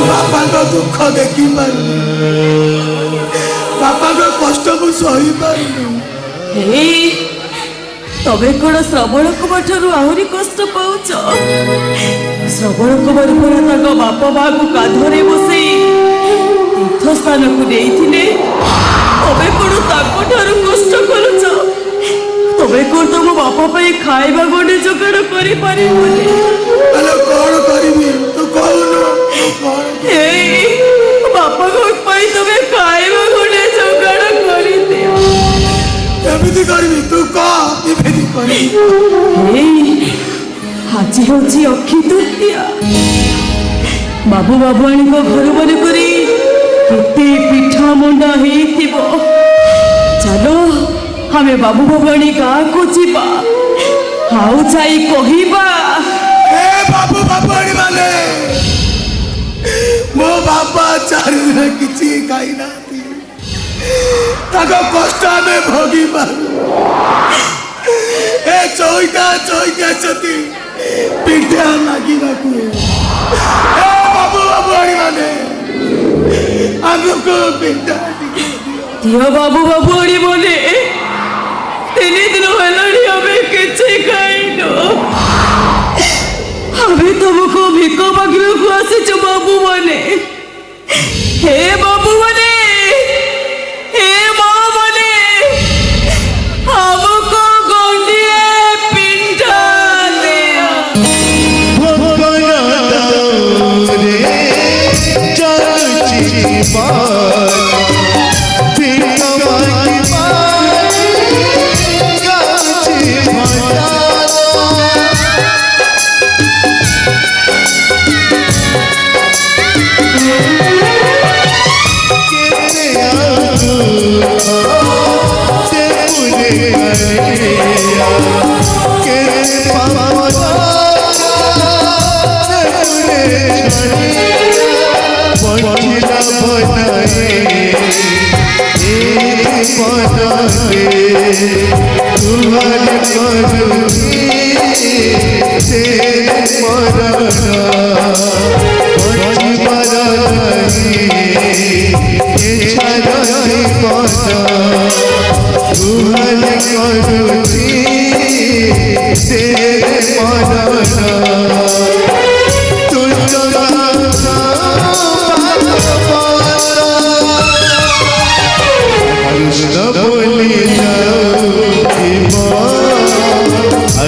बापा को दुख देखी पारू बापा को कष्ट को सही पारू तबे कौन श्रवण कुमार ठारू आहरी कष्ट पाउच श्रवण कुमार परा ताको बाप माँ को कांधरे बसई तीर्थ स्थान को नहीं तबे कौन ताको ठारू कष्ट करुच तबे कौन तुम बापा पाई खाइबा गोटे जोगाड़ करि पारिबोनी कौन करिबी तू कहनु बापा को पाई तबे खाइबा गोटे जोगाड़ करि दियो केमिति करिबी तू कह केमिति करिबी आज होची अक्षी तृतीया बाबू बाबुआणी को घर मन करी केते पिठा मंडा हेतिबो चलो हमें बाबू बाबुआणी गाँ को जीवा हाउ जाई कहिबा ए बाबू बाबुआणी माने मो बापा 4 दिन किछि खाई नाथी ताको कष्ट में भोगी पारू ए चौका छती पिठा लागी रखू ए बाबू बाबुआणी माने हमको पिठा दियो बाबू बाबुआणी बोले 3 दिन हेलाणी हमें किछि खाइनो हमें तुमको भिक मांगने को आसीच बाबू माने हे बाबू माने हे माँ माने हमको गोंडिए पिंडा दिया भगवान पदे तुहर करुणी तेरे मरना बची मरनी छाई पदा तुहर करुणी तेरे मरना कृष्ण बोली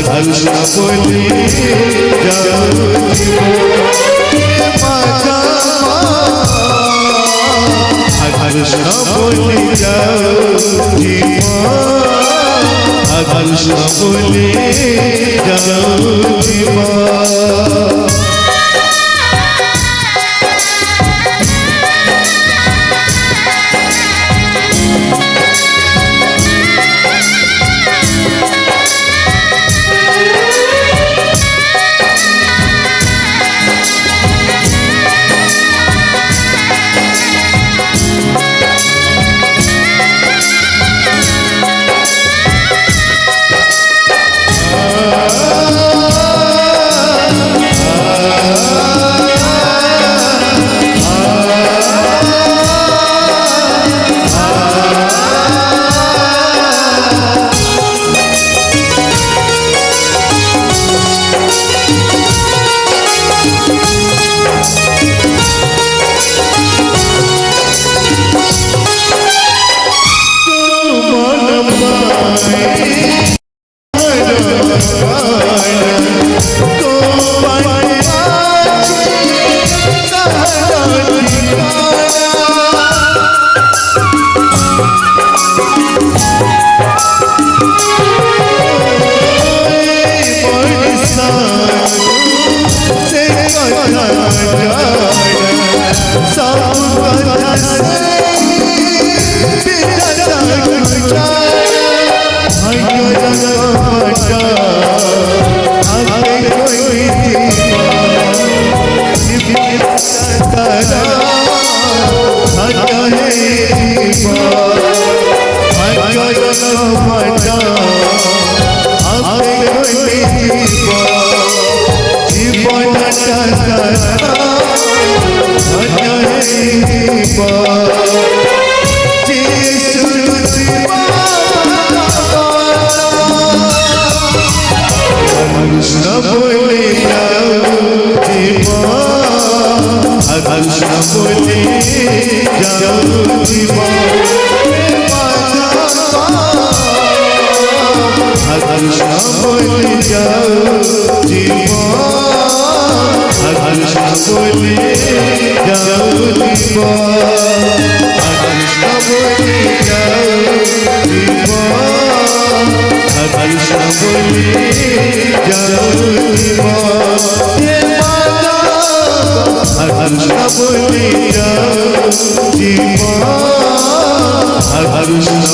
कृष्ण बोली कृष्ण बोली कृष्ण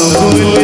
बोली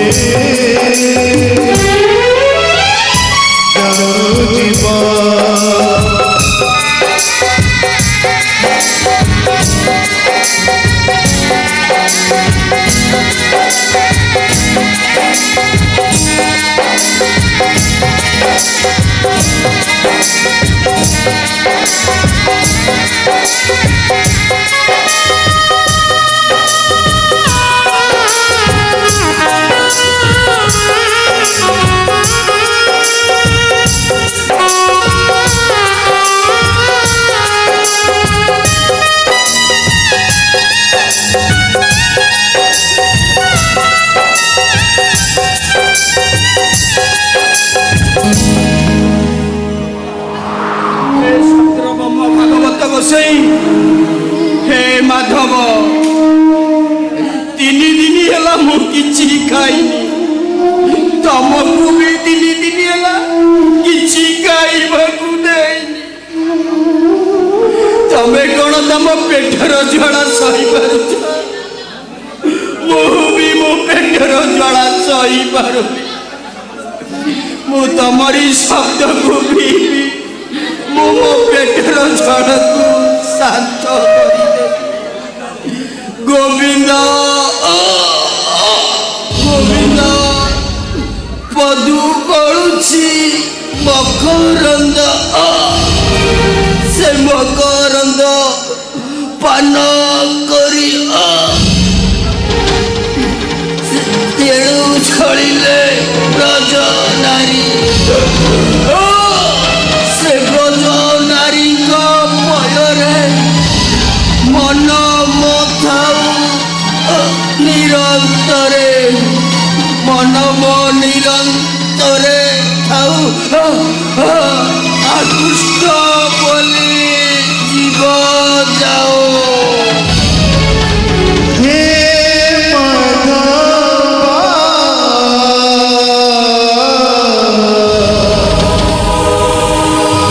ମକରନ୍ଦ ସେ ମକରନ୍ଦ ପାନ କରି ତେଣୁ ଛଳିଲେ ବ୍ରଜ ନାରୀ ସେ ବ୍ରଜ ନାରୀଙ୍କ ଭୟରେ ମନ ମଥାଉ ନିରନ୍ତରେ ମନ ନିରନ୍ତରେ ଥାଉ ଆକୃଷ୍ଟ ବୋଲି ଜୀବ ଯାଉ हे माधव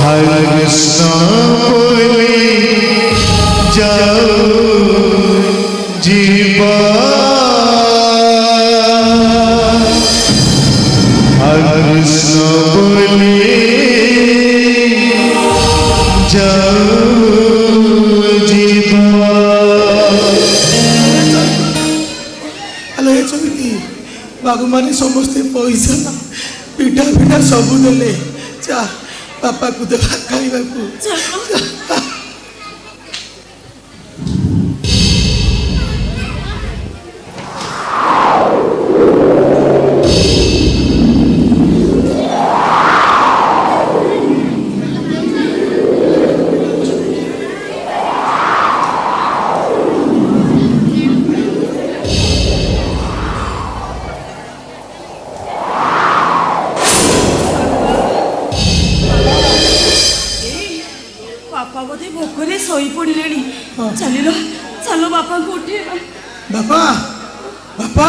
हरे कृष्ण बोले जाओ जीवा हरे कृष्ण बोले जाओ जीवा हेलो ये चमिति बाबू माने समस्ते पैसा पिठा पिठा सबू देले चा बापा को देवा खाइबा को ବାପା ବୋଧେ ଭୋକରେ ଶୋଇ ପଡ଼ିଲେଣି ଚାଲିଲ ଚାଲ ବାପାଙ୍କୁ ଉଠେଇବା बापा बापा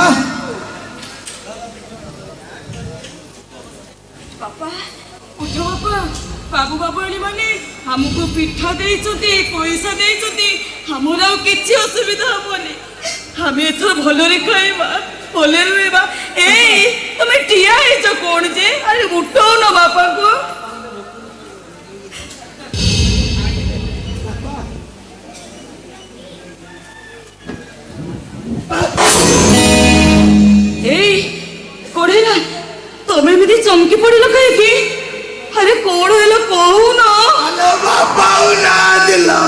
ବାପା ଉଠ ବାପା ବାବୁ ବାବୁଆଣୀ ମାନେ ଆମକୁ ପିଠା ଦେଇଛନ୍ତି ପଇସା ଦେଇଛନ୍ତି ଆମର ଆଉ କିଛି ଅସୁବିଧା ହବନି ଆମେ ଏଥର ଭଲରେ ଖାଇବା ଭଲରେ ରହିବା ଏଇ ତମେ ଠିଆ ହେଇଛ କଣ ଯେ ଆରେ ଉଠଉନ ବାପାକୁ ଏଇ କୋଢେଇଲା ତମେ ଏମିତି ଚମକି ପଡିଲ କାହିଁକି ଆରେ କଣ ହେଲା କହୁନ हेलो बापा उना दिला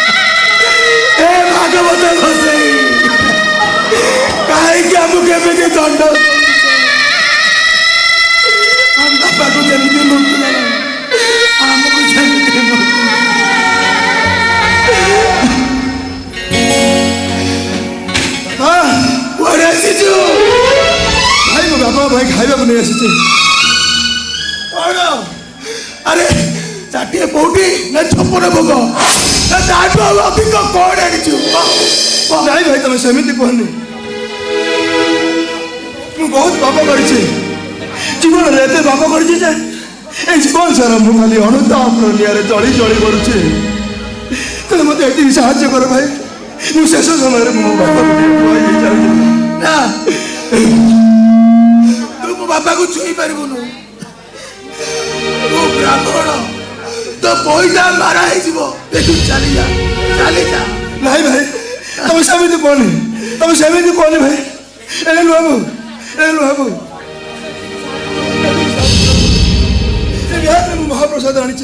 ए भागवत गोसाई काहे कि हमको केबे दंड हम बापा को जेमिति लुटला हमको जेमिति हां ओरे सिजु भाई मो बापा भाई खाइबा को नहीं आसी कौन अरे चाटिए पौटी ना छप्पन भोग ना ताठू अधिक कौन आनिछु नहीं भाई तुम सेमिति कहनी मु बहुत पाप करिछि जीवन रे एते पाप करिछि जे ए जीवन सारा मु खाली अनुताप नियारे जळी जळी करूछि तने मते एति साहाय्य कर भाई मु शेष समय रे मो बापा को कहई जाऊ ना तू मो बापा को छुई परबुनु तू ब्राह्मण तो पैसा मारा है जीवो देखु चली जा नहीं भाई तुम सेमिति कहनी भाई एले बाबू महाप्रसाद आनी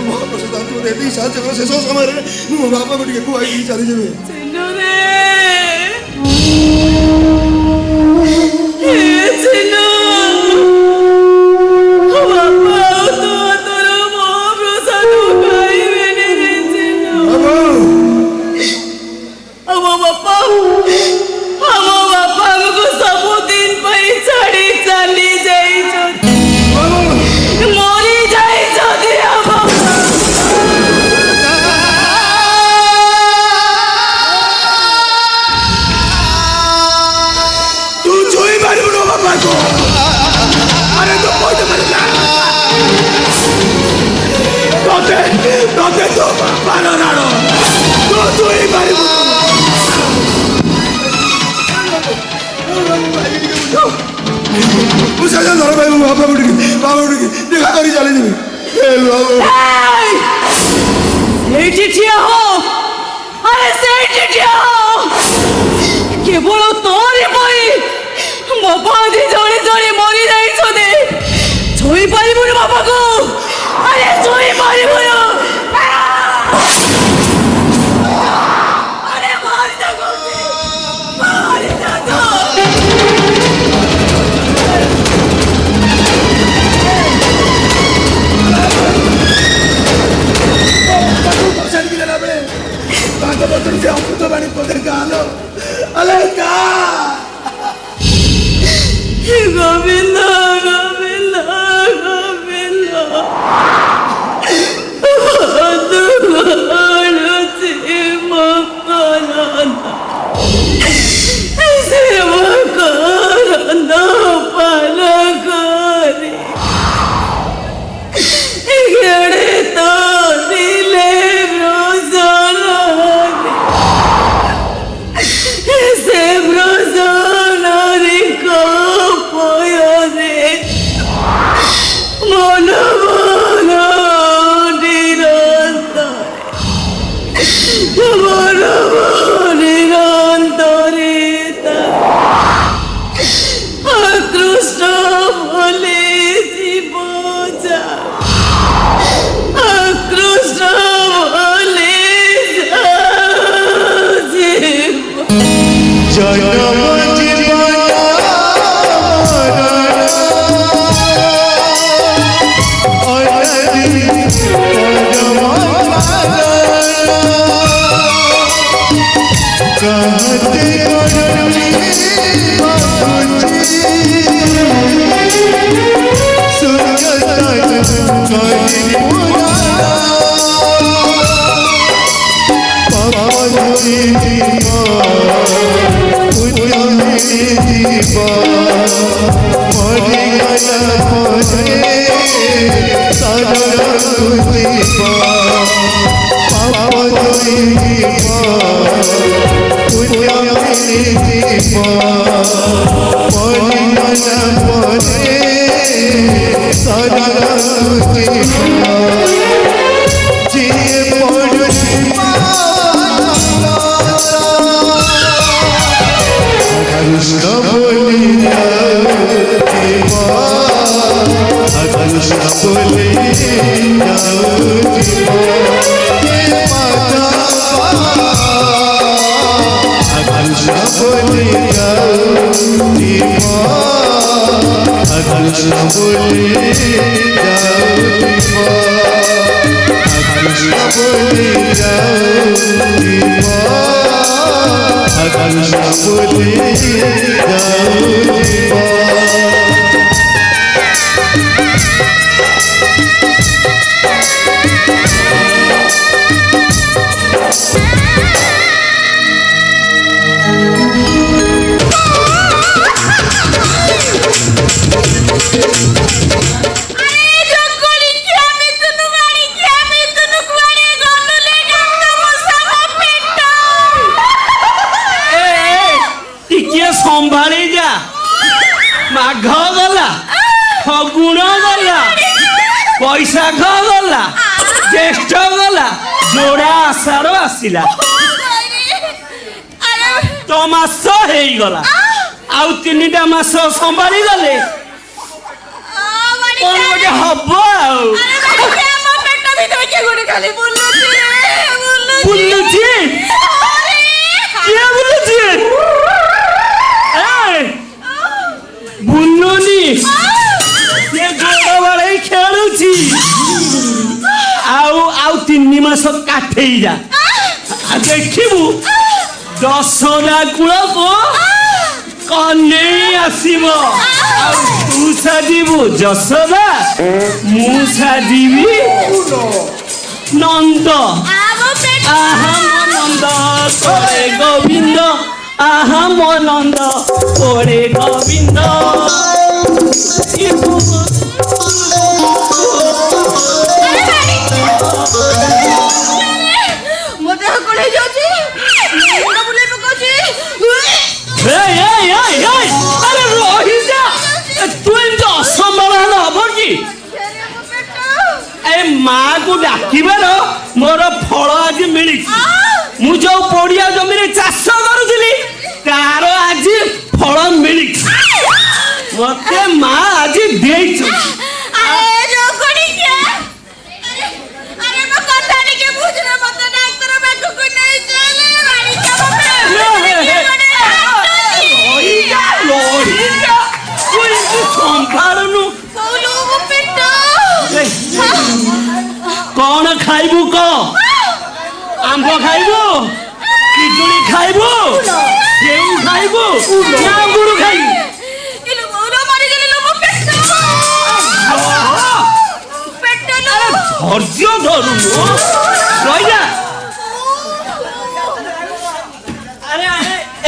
महाप्रसाद आनी साहय कर शेष समय मो बापा को खुआई चली जाए ତତେ ତୋ ବାପାର ରାଣ ତୁ ଛୁଇଁ ପାରିବୁ ମୁଁ ସେ ଧର ଭାଇ ମୋ ବାପାକୁ ଟିକେ ଦେଖା କରି ଚାଲିଯିବି। ସେଇଠି ଠିଆ ହୋ, ଆରେ ସେଇଠି ଠିଆ ହୋ। କେବଳ ତୋରି ପାଇଁ ମୋ ବାପା ଜଣେ ଜଣେ ମରି ଯାଇଛନ୍ତି। ଛୁଇଁ ପାରିବୁନି ବାପାକୁ, ଆରେ ଛୁଇଁ ପାରିବୁନି। ଆରେ ମାରି ତାକୁ, ମାରି ତାକୁ। ଛାଡ଼ିକି ଗଲାବେଳେ ଭାଗବତରୁ ସେ ଅମୃତବାଣୀ ପଦେ ଗାଲ ଆଲେ ଗା ଗୋବିନ୍ଦ ଗୋବିନ୍ଦ ଗୋବିନ୍ଦ ମୋ କରନ୍ଦ ସେ ମୋ କରନ୍ଦ ପାଲ କରି ଗେଡ଼େ ତ ଦିଲେ ସେ ବ୍ରଜନାରୀ କପୟରେ ମନ ମନ ନିରନ୍ତରେ ମନ ନିରନ୍ତରେ ଆକୃଷ୍ଟ ଭଲେ ଯିବ ଯା ଆକୃଷ୍ଟ ଭଲେ জনম জীবন ସମ୍ଭାଳି ଯା। ମାଘ ଗଲା, ଫଗୁଣ ଗଲା, ବୈଶାଖ ଗଲା, ଜ୍ୟେଷ୍ଠ ଗଲା, ଯୋଡ଼ା ଆଷାଢ଼ ଆସିଲା। ତ ମାସ ହେଇଗଲା, ଆଉ 3ଟା ମାସ ସମ୍ଭାଳି ଗଲେ କଣ ଗୋଟେ ହବ ଆଉ। ବୁଲୁଛି କିଏ ବୁଲୁଛି? ବୁଲୁନି, ସେ ଗୋଡ଼ ବାଡ଼େଇ ଖେଳୁଛି। ଆଉ 3 ମାସ କାଠେଇ ଯା, ଦେଖିବୁ ଦଶହରା କୂଳକୁ କନେଇ ଆସିବ। ଆଉ ତୁ ସାଜିବୁ ଯଶୋଦା, ମୁଁ ସାଜିବି ନନ୍ଦ। ଆହା ମୋ ନନ୍ଦ କୋଳେ ଗୋବିନ୍ଦ, আহা মনন্দ ওরে গোবিন্দ। মতে কোলে যাচ্ছি, মুন্ড বুলাই পকাচ্ছি। এই এই এই এই, আরে রই ଡାକିବାର ମୋର ଫଳ ଆଜି ମିଳିଛି। ମୁଁ ଯୋଉ ପଡିଆ ଜମିରେ ଚାଷ କରୁଥିଲି ତାର ଆଜି ଫଳ ମିଳିଛି। ମତେ ମା ଆଜି ଦେଇଛୁ। ସମ୍ଭାଳୁନୁ କଣ ଖାଇବୁ କହ? ଆମ୍ବ ଖାଇବୁ, ପିଜୁଳି ଖାଇବୁ, ସେଉ ଖାଇବୁ, ଆଙ୍ଗୁରୁ ଖାଇବୁ? ଧୈର୍ଯ୍ୟ ଧରୁନୁ, ରହିଯା। ଆରେ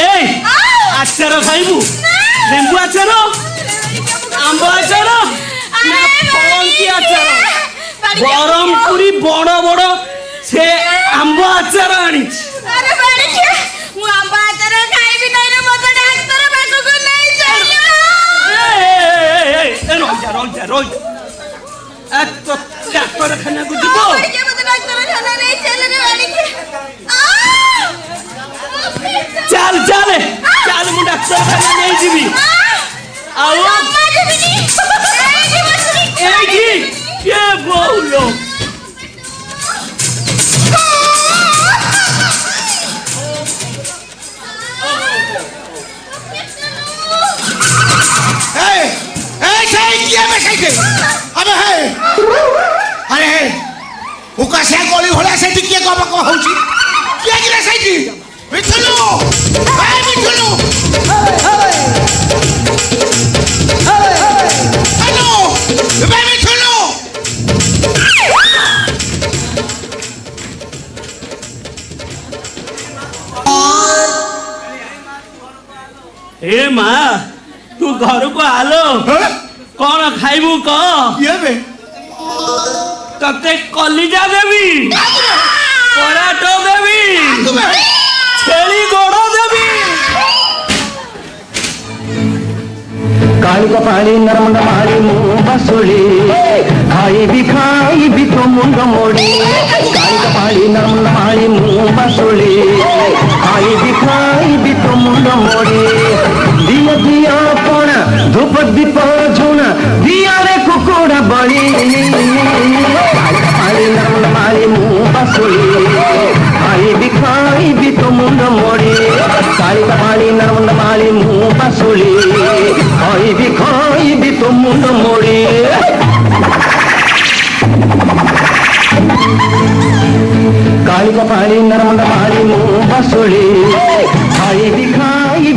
ଏଇ ଆଚାର ଖାଇବୁ? ଲେମ୍ବୁ ଆଚାର, ଆମ୍ବ ଆଚାର ନା ଫଳନ୍ତି ଆଚାର? ବରହମପୁରୀ ବଡ ବଡ ସେ ଆମ୍ବ ଆଚାର ଆଣିଛି। ଡାକ୍ତରଖାନାକୁ ଯିବ। ଚାଲ ଚାଲ ଚାଲ, ମୁଁ ଡାକ୍ତରଖାନା ନେଇଯିବି। ଆଉ ଏଇଠି ଏ ବୋଉଲ ଉକାଶିଆ ଗଳି ଭଳିଆ ସେଠି କିଏ ଗବକ ହଉଛି? କିଏ କିରେ ସେଇଠି? ମିଠୁଲୁ, ମିଠୁଲୁ, ମିଠୁଲୁ। ଏ ମା ତୁ ଘରକୁ ଆଲୋ। କଣ ଖାଇବୁ କହ? ତତେ କଲିଜା ଦେବି, ପରାଟ ଦେବି, ଛେଳି ଗୋଡ଼ ଦେବି। काली का पानी नरम मारी मुंह बसुली खाई भी तो मुंड मोड़ी। काली का पानी नरम मारी मुंह बसुली खाई भी तो मुंड मोड़ी। दिया दिया पण धूप दीप झुण दिया रे कुकुड़ा बड़ी। काली का पानी नरम मारी मुंह बसुली खाई भी तो मुंड मोड़ी। काली का पानी नरम मारी मुंह बसुली खाई भी तो मुंड मोड़ी। काली का पानी नरम मारी मुंह बसुली खाई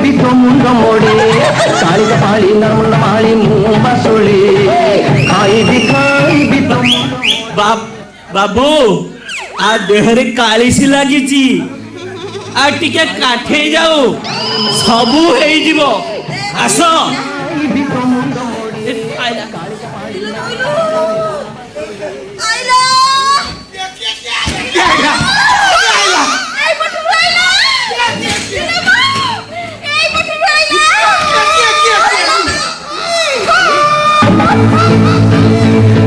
भी तो मुंड मोड़ी। काली का पानी नरम मारी मुंह बसुली खाई भी तो बाबू आ देहरे कालीसी लागिची। आ टिके काठेई जाऊ, सबू हेई जिवो। आस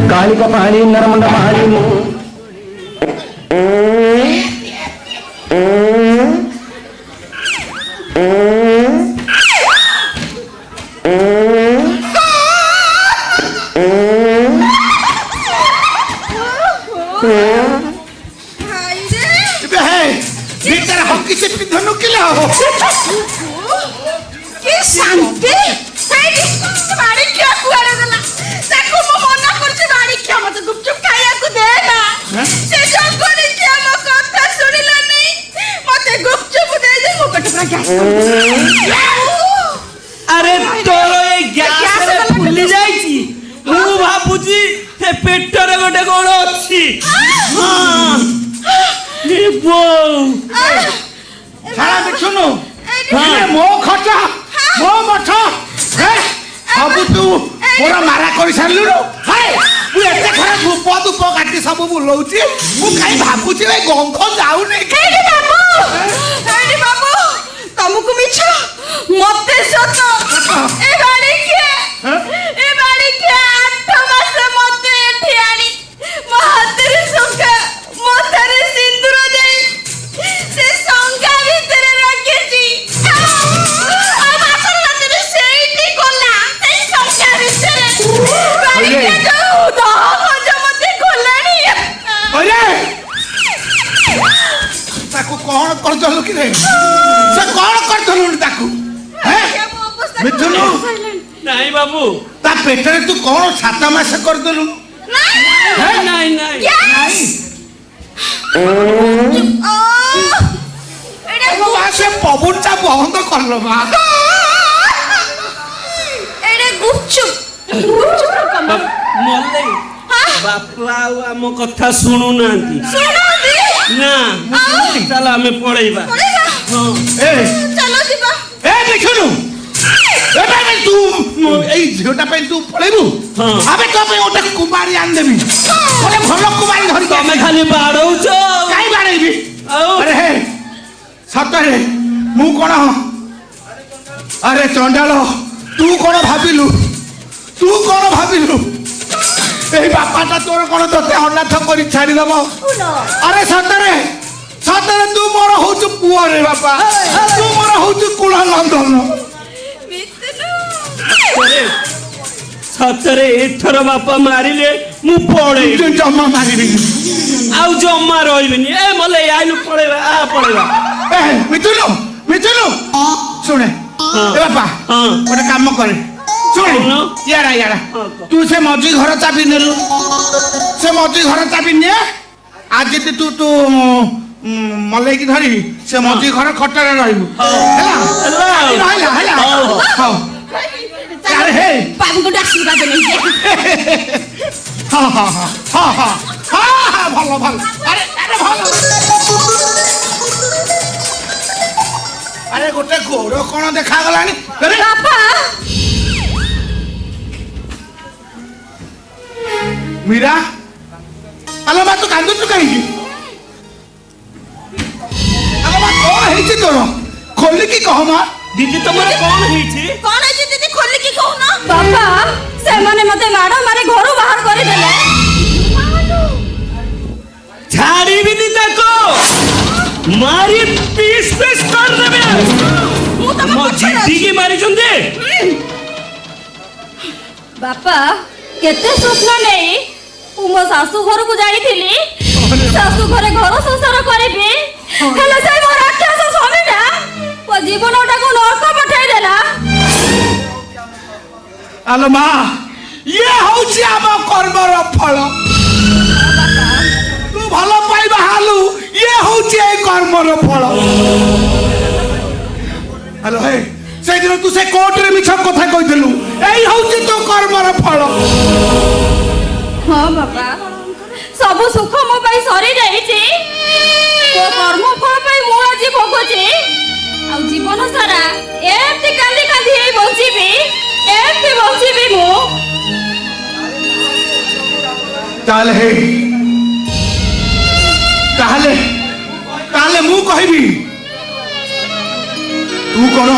काली का पानी नरम मारी मुंह अरे तोर ए ग्यास रे फुली जाईची। मु भाबुची हे पेटरे गोटे कोण अछि। हां ए बो सारा देखुनु ए मो खटा मो मठ हे सब तू मोरा मारा कर सारलु। हाय मु एते खरा धूप धूप काटी सब बुलौची। मु काई भाबुची ए गंध जाउ नै। एडी बाबू तमको मिछ मते सत ए बाड़ी के 8 मास मते एठी आनी मो हाथ रे सुख କହୁଥିଲୁ କି ରେ ସେ କଣ କରିଥିଲୁ ତାକୁ ମିଥୁନ ନାଇଁ ବାବୁ ତା ପେଟରେ ତୁ କଣ 7 ମାସ କରିଦେଲୁ ନାଇଁ ନାଇଁ ମା ସେ ପବନଟା ବନ୍ଦ କଲ ମା ମଲେଇ ବାପା ଆଉ ଆମ କଥା ଶୁଣୁନାହାନ୍ତି ନା ଚାଲ ଆମେ ପଳେଇବା ଏ ଦେଖିଲୁ ତୁ ଏଇ ଝିଅଟା ପାଇଁ ତୁ ପଳେଇବୁ ଆମେ ତୋ ପାଇଁ ଗୋଟେ କୁମାରୀ ଆଣିଦେବି ଗୋଟେ ଭଲ କୁମାରୀ ଧରି ତମେ ଖାଲି ବାଡଉଛ କାଇଁ ବାଡେଇବି ଆଉ ଆରେ ହେ ସତରେ ମୁଁ କଣ ଆରେ ଚଣ୍ଡାଳ ତୁ କଣ ଭାବିଲୁ এই বাপাটা তোর কোন তোতে অনাথ করে ছাড়িদেব আরে সতরে সতরে তু মোর হচ্ছে পুয় রে বাপা তু মোর হচ্ছে কুলা নন্দন ସତରେ ଏଥର ବାପା ମାରିଲେ ମୁଁ ପଳେଇବି ଜମା ମାରିବି ଆଉ ଜମା ରହିବିନି ଏ ମଲେଇ ଆଇଲୁ ପଳେଇବା ପଳେଇବା ମିଥୁନୁ ଶୁଣେ ଏ ବାପା ଗୋଟେ କାମ କରେ ଶୁଣେ ইয়ারা তু সে মজি ঘর চাবি নেলু সে মজি ঘর চাবি নিয়ে আজ যদি তু মলেইকি ধরি সে মজি ঘর খটারে রহিবু হেলা আরে হে বাবুকে আশীর্বাদ নেই ভালো আরে ভালো আরে গোটে গোড় কোন দেখা গলানি বাপা मीरा आलो मा तू कांदुचु काहींकी आलो मा कोण हेची तोर खोली की कह मा दीदी तमर कौन ହେଇଛି কোন আছে দিদি খোলি কি কও না বাবা সেমানে মতে মাড় মারে ঘরু বাহার করে দেলে ছাড়িবিনি তাকো মারি পিস পিস কর দেবে মু তো ମୋ ଜିଦି କି ମାରିଛନ୍ତି ବାପା କେତେ ସ୍ୱପ୍ନ ନେଇ ମୁଁ ମୋ ଶାଶୁ ଘରକୁ ଯାଇଥିଲି ଶାଶୁ ଘରେ ଘର ସଂସାର କରିବି ହେଲେ ସେ ମୋ ରାକ୍ଷସ ସ୍ୱାମୀଟା ମୋ ଜୀବନଟାକୁ ନରକ ପଠାଇ ଦେଲା आलो मा ये होची आम कर्मर फल तू भलो पाई बाहालु ये होची ए कर्मर फल हेलो हे से दिन तू से कोर्ट रे मिछ कथा कहिदलु एई होची तो कर्मर फल हाँ बापा सब सुख मो पाई सरी जाइछि तो कर्म फल पाई मु आज भोगुछि आ जीवन सारा एमती काली काली हे बंचिबी एमती बंचिबी मु ताले मु कहबी तू कोन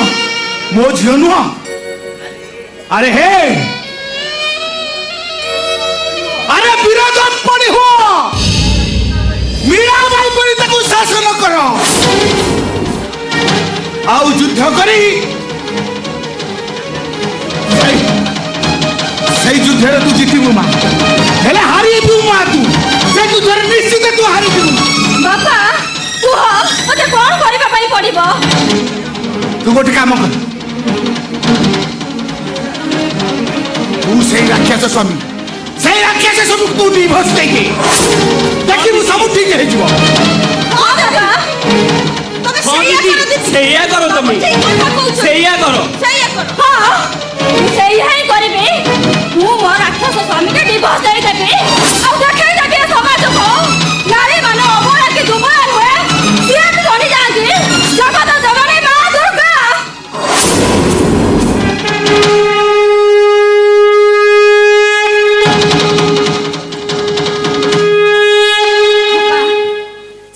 मो झियो नुह अरे हे अरे विरोध पड़ी हो मीरा भाई परी ताकू शासन करो आउ युद्ध करी সেই যুদ্ধরে তু জিতিবু মা হেলে হারিবু মা তু সেই যুদ্ধরে নিশ্চিত তু হারিবু বাপা কুহ মতে কোন করিবা পাই পড়িব তু গোটে কাম কর তু সেই রাক্ষস স্বামী সেই রাক্ষস সব তু ডিভোর্স দেকে দেখিবু সব ঠিক হয়ে যাব हाँ बाबा तमे ସେଇଆ କର ତମେ ସେଇଆ କର हाँ ସେଇଆ ହିଁ କରିବି ମୁଁ ମୋ ରାକ୍ଷସ ସ୍ୱାମୀকে ଡିଭୋର୍ସ ଦେଇଦେବି ଆଉ ଦେଖେଇ ଦେବି ସମାଜକୁ ନାରୀ ମାନେ ଅବଳା କି ଦୁର୍ବଳ ନୁହେଁ ସିଏ ବି ବନି ଯାଆନ୍ତି ଜଗତ ଜଗଣୀ ମା ଦୁର୍ଗା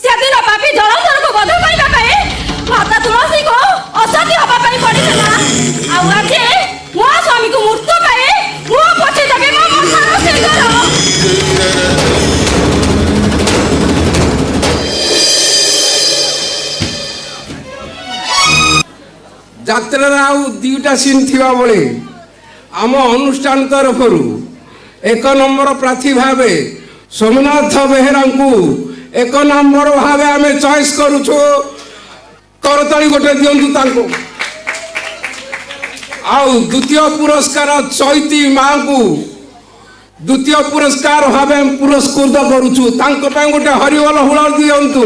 ସେଦିନ ପାପୀ ଜଳଧରକୁ ବଧ କରିବା ପାଇଁ ମାତା ତୁଳସୀକୁ ଅସତୀ ହବା ପାଇଁ ପଡ଼ିଥିଲା ଆଉ ଆଜି ମୋ ସ୍ୱାମୀକୁ ମୃତ୍ୟୁ ପାଇଁ ମୁଁ ପୋଛି ଦେବି ମୋ ମଶାର ସିନ୍ଦୁର যাত্রার আউ দুইটা সিন থিবা বলে আম অনুষ্ঠান তরফরু 1 নম্বর প্রার্থী ভাবে সোমনাথ বেহেরাঙ্কু 1 নম্বর ভাবে আমি চয়েস করুছু करताली गोटे दिंतु तांको आउ द्वितीय पुरस्कार चैती माँ को द्वितीय पुरस्कार भाव पुरस्कृत करुचु तांको ପାଇଁ गोटे हरिबोल हुलार दियंतु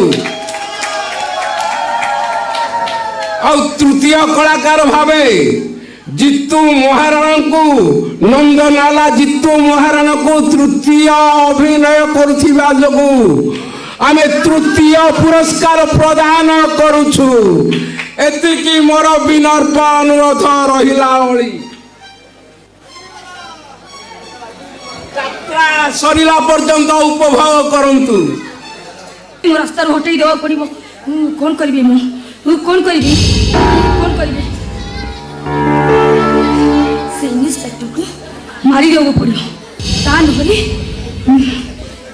आउ तृतीय कलाकार भावे जितु महाराणा को नंदनाला जितु महाराणा को तृतीय अभिनय करुथिबा जगु आमे तृतीय पुरस्कार प्रदान करुछु एतिकी मोर विनर्प अनुरोध रहिला ओळी यात्रा सरिला पर्यंत उपभोग करंतु मो रास्ता हटई देवा पड़ो कौन करी कौन करी से इंस्पेक्टर को मारी देव पड़ो ता नहले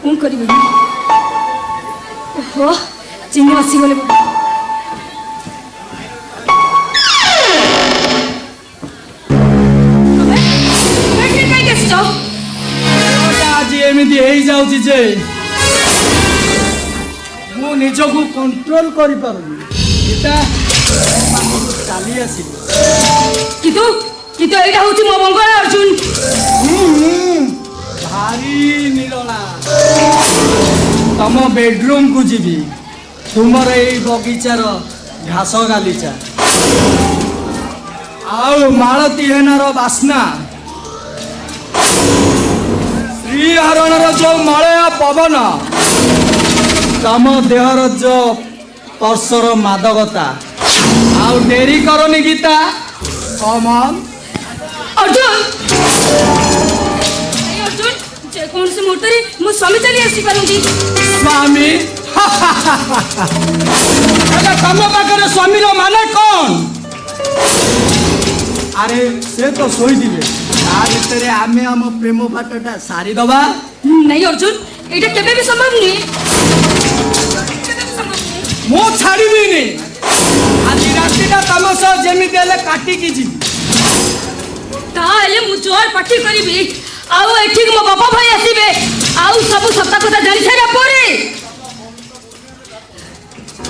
कौन करी ओहो चिन्ह आसी गले आज एमती हो जाऊँ जे मु निजक कंट्रोल कर चली आस कितु यहाँ हूँ मो मंगला अर्जुन भारी निरला तम बेडरूम को जीवी तुमर ये बगीचार घास गालीचा आउ मालती हेनार बास्ना श्रीहरणर जो मलया पवन तम देहर जो स्पर्शर मादकता आउ डेरी करनी गीता कमन अर्जुन अर्जुन जेकोसी मुहूर्त मो स्वामी चली आसी पारती स्वामी तम पाखे स्वामी माने कौन अरे से तो शोईदिवे भितर आम आम प्रेम पाठटा सारीदबा नहीं अर्जुन ये केबे भी संभव नहीं मो छाड़बी आज रातिटा तम सह जमी काटिकी जी ताले मु जोर पार्टी करिबी आउ एठी मो बापा भाई आसीबे आउ सब सत्ता कथा जानि सारा परे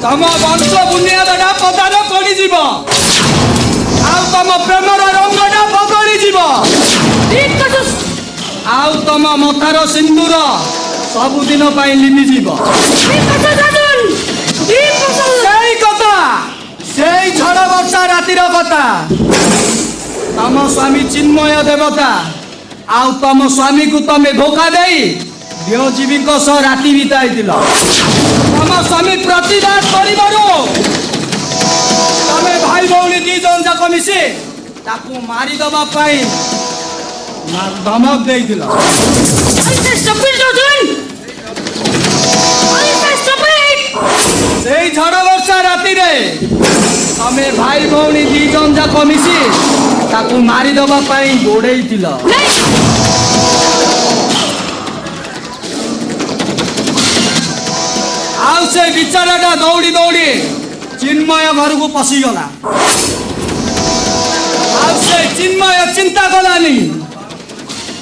तम वंश बुनियादटा पदार पड़ी जीव आउ तम प्रेमर रंगटा बदली जीव ठीक कछु आउ तम मथार सिंदूर सबुदिन पाई लिमि जीव ठीक कछु अर्जुन ठीक कछु सेई कथा सेई झड़ वर्षा रातिर कथा तम स्वामी चिन्मय देवता आउ तम स्वामी को तमे धोखा देई देवजीवी सह राति बिताई तम स्वामी प्रतिदान करिबारो तमे भाई भौणी दी जन जाक मिसी ताकू मारी दबा पाई धमक देइतिल सेई झड़ वर्षा राति रे तमे भाई भौणी दी जन जाक मिसी ताकू मारी दबा पाई गोड़ेइतिल आउ से बिचाराटा दौड़ी दौड़ी चिन्मय घर को पशिगला आउ से चिन्मय चिंता कलानी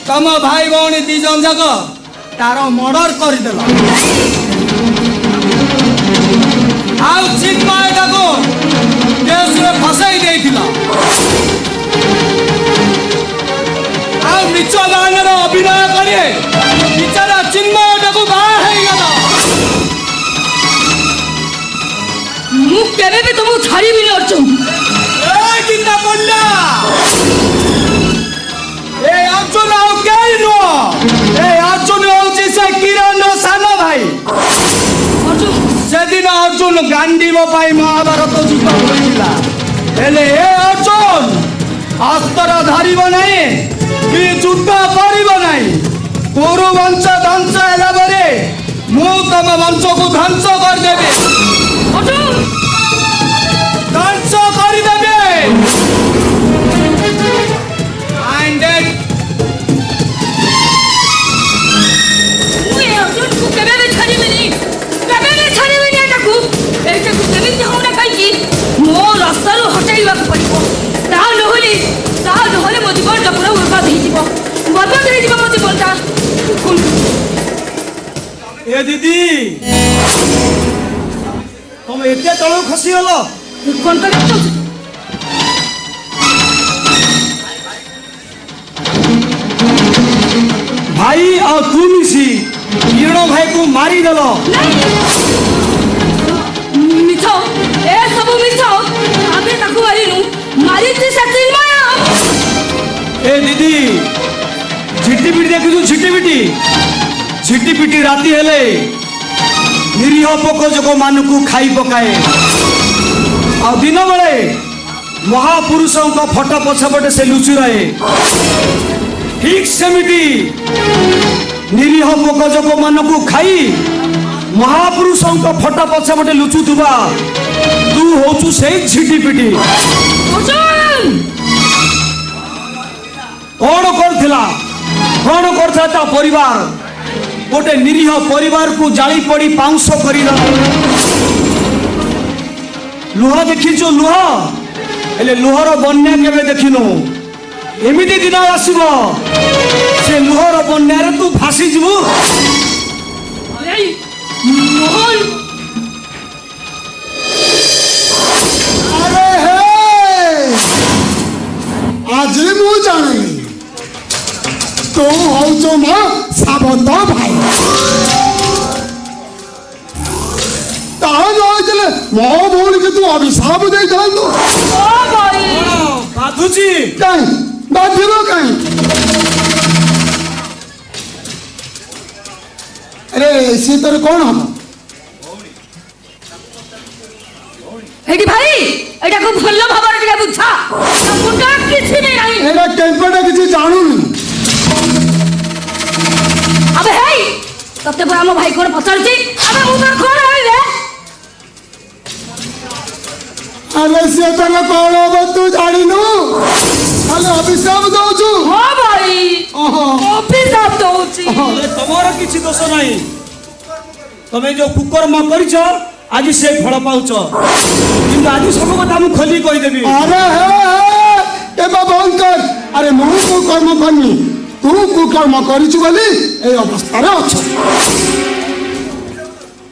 तम भाई भौणी दी जन जाक तार मर्डर करदेल आउ चिन्मय को केस रे फसाई देइथिला आउ मिछ बाणर अभिनय करे बिचारा चिन्मय को बाहा हेई गला मु केबे भी तुमको छाड़ीबी नहीं अर्जुन ए किंदा बोलला ए अर्जुन आउ केई नो ए अर्जुन होची से किरण सानो भाई अर्जुन से दिन अर्जुन गांडीव पाई महाभारत युद्ध होइला हेले ए अर्जुन अस्त्र धरिब नहीं कि युद्ध करिब नहीं कुरु वंश ध्वंस हेला बरे मु तम वंश को ध्वंस कर देबे अर्जुन ध्वंस कर देबे माइंडेड अर्जुन को केबे भी छाड़ीबी नहीं एटाकू केबे होना कहीं मो रास्ता हटाइबा पड़ो ता नहले मो जीवन पूरा बर्बाद हो मो जीवनटा ए दीदी तुम एते तलू खसी गल कौन कर भाई और तू मिसी किरण भाई को मारी देलो मिछ ए सब मिछ आबे ताकू मारी ती सचिन माया ए दीदी झिट्टी पिटी देखु झिट्टी पिटी राती हेले निरीह पोक जोग मान को खाई पकाए आ दिन बेले महापुरुषों फटो पछपटे से लुचि रहे ठीक सेमिति निरीह पोक जोग मान को खाई महापुरुषों फटा पछपटे लुचुवा तू होचु से झिटी पिटी कौन करता परिवार गोटे निरीह परिवार को जाली पड़ी पाउंस कर लुह देखीचु लुह हेले लुहर बन्या केबे देखिनु एमिति दिन आसीबो से लुहर बन्या रे तू फासी जीवु मोहन अरे हे आज मु जानी तू हौचो मो साबंत भाई ताहले आइले मो भौणी के तू अभिशाप दे जानो ओ भाई बाधुची काई बाधिबो काई अरे सी तर कौन हम एडी भाई एटा को भल्ल भाबर टिका बुझा मुंडा किछि नै नाही एला टेम्परटा किछि जानुनी अबे हे तते पर हम भाई कोन पछारछि अबे मु तर कोन होई रे अरे सी तर कौन हो तू जानिनु अरे अभिशाप दउछु हां भाई ओहो अभिशाप दउछि तमर किछि दोष नाही तमे जो कुकर्म करिछ आज से फल पाउछ किंतु आज सब कथा हम खोली कहि देबी अरे हे एबा बंद कर अरे मु को कर्म करनी तू को कर्म करिछु बोली ए अवस्था रे अछ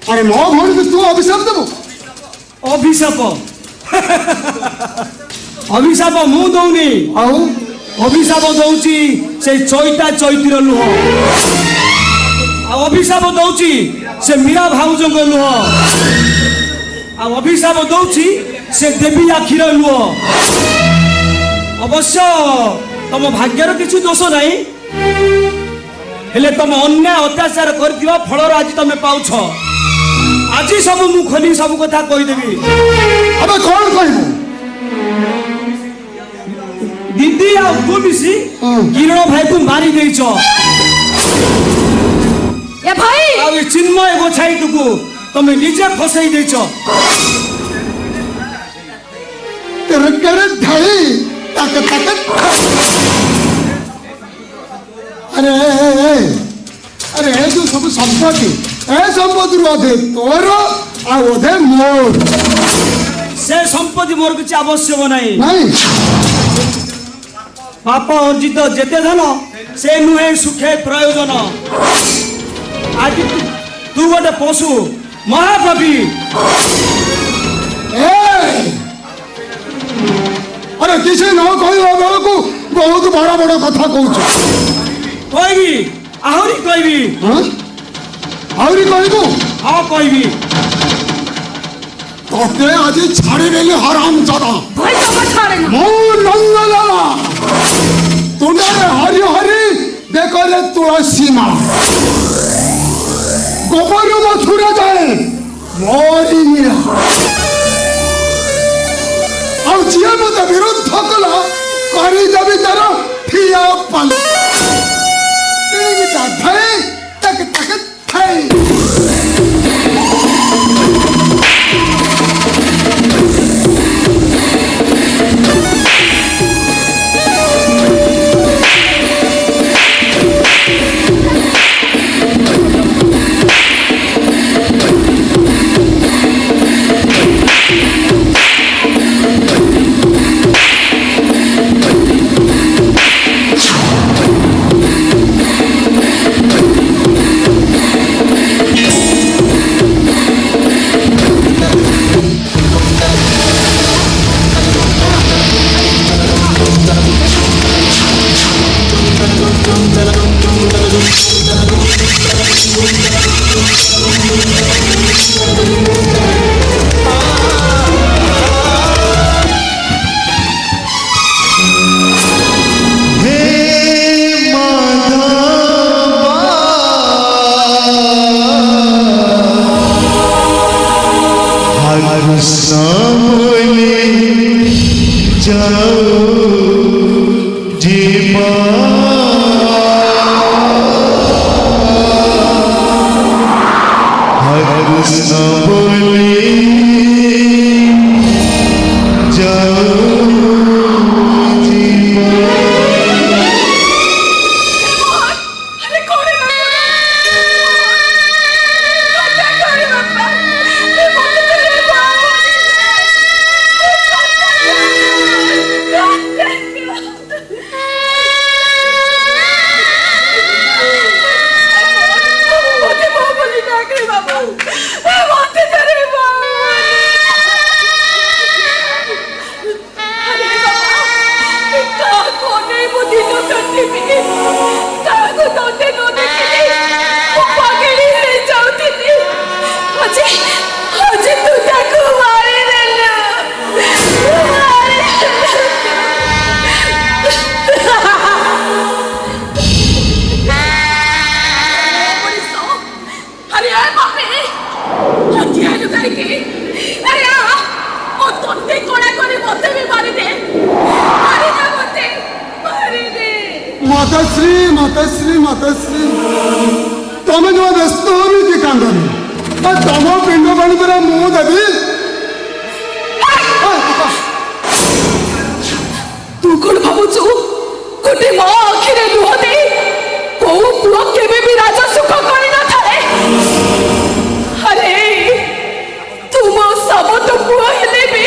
अरे मो भौणी के तू अभिशाप देबो अभिशाप अभिशाप मु दउनी आउ अभिशाप दउची से चैता चैतिर लुह आ अभिशाप दउची से मीरा भाउजंग लुह आ अभिशाप दउची से देवी आखिर लुह अवश्य तम भाग्यर किछु दोष नाही हेले तम अन्याय अत्याचार करथिबा फल आज तमे पाउछ आज सब मु खोली सब कथा कहि देबी अबे कौन कहबो दीदी आ तू मिसी किरण भाई को मारी देइछ ए भाई आ ए चिन्मय गोछाई तुकु तमे निजे फसई देइछ तेरे करे ढाई तक अरे ए जो सब संपत्ति ए संपत्ति अधे तोर आ अधे मोर से संपत्ति मोर किछ आवश्यक नाही नहीं पाप अर्जित जेते धन से नुहे सुखे प्रयोजन आज तू गोटे पशु महापापी अरे किसी न कहवा बेल को बहुत बड़ा बड़ा कथा कहूँ कहबी आहरी कहबी आहरी कहबू हाँ कहबी तोते आज छाड़ी देली हराम जादा भाई तो छाड़े ना मो नंगलाला तुंडे हरि हरि देखो रे तुलसी माँ गोबर मथुरा जाए मोरी मीरा और जिया मत विरुद्ध कला करी देवी तार ठिया पल तेरी ठाई तक तक ठाई माताश्री माताश्री माताश्री तमें जो व्यस्त हो कि कांदनी तम पिंड पानी पर मुँह देवी तू कौन भावुचु गोटे माँ आखिरे लुह दे को पुआ केबे भी राजा सुख करि न थाए अरे तू मो सबत पुआ हेले भी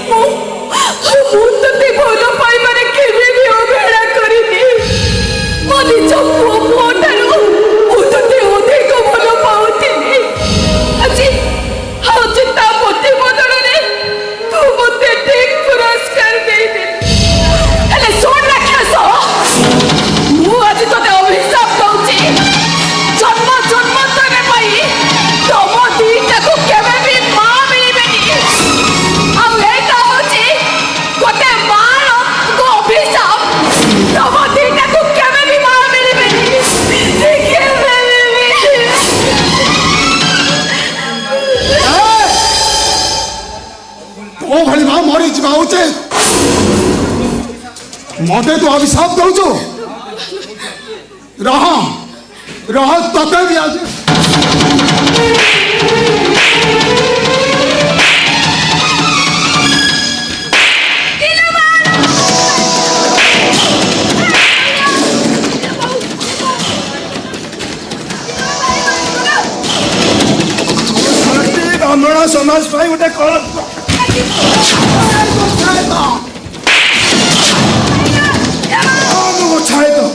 मु तते भलो पाई माने केबे भी अवहेला करिनी मो निज पुआ पुआ ठारू मु तते अधिक भलो पाउथिनी আজি आज ता पोते बदलने तू मते ठीक पुरस्कार दे दे हेले सोन राक्षस मु आज तते अभिशाप दउची जन्म जन्मांतरे पाई तम दीटा को केबे भी मां मिलिबेनी आ एटा होची गोटे मां को अभिशाप तम दीटा को केबे भी मां मिलिबेनी देखिए तो भाई माँ मरी जा उचित मते तो अभिशाप दौचु रह रह तते भी आज ब्राह्मण समाज पाई गोटे कल छाए तो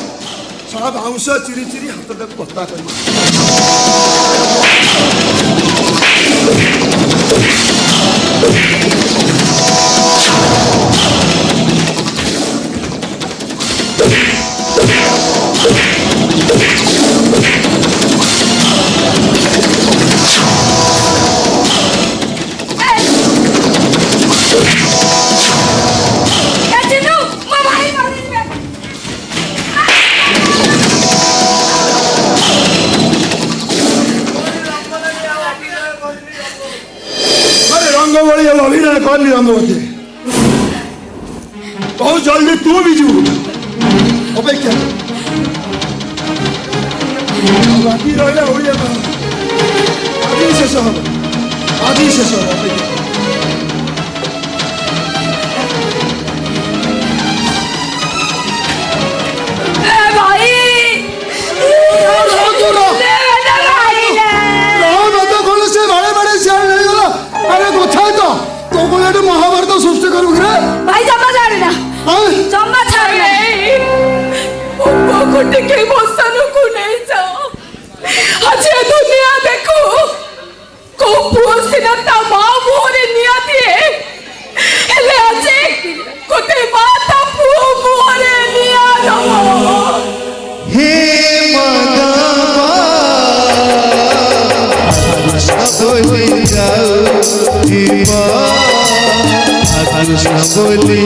सारा बाउंस चिरी चिरी हाथ तक पत्ता कर रंगवली अभिनय करनी रंगवती बहुत जल्दी तू भी जीव अपेक्षा बाकी रहा ओडिया आदि शेष हम आदि शेष महाभारत सृष्टि करू भाई जम्मा छाड़ना जम्मा छाड़ना गोटे के बसन को नहीं जाओ आज दुनिया देखो को पुआ सिना ता मां मोरे ବୋଲି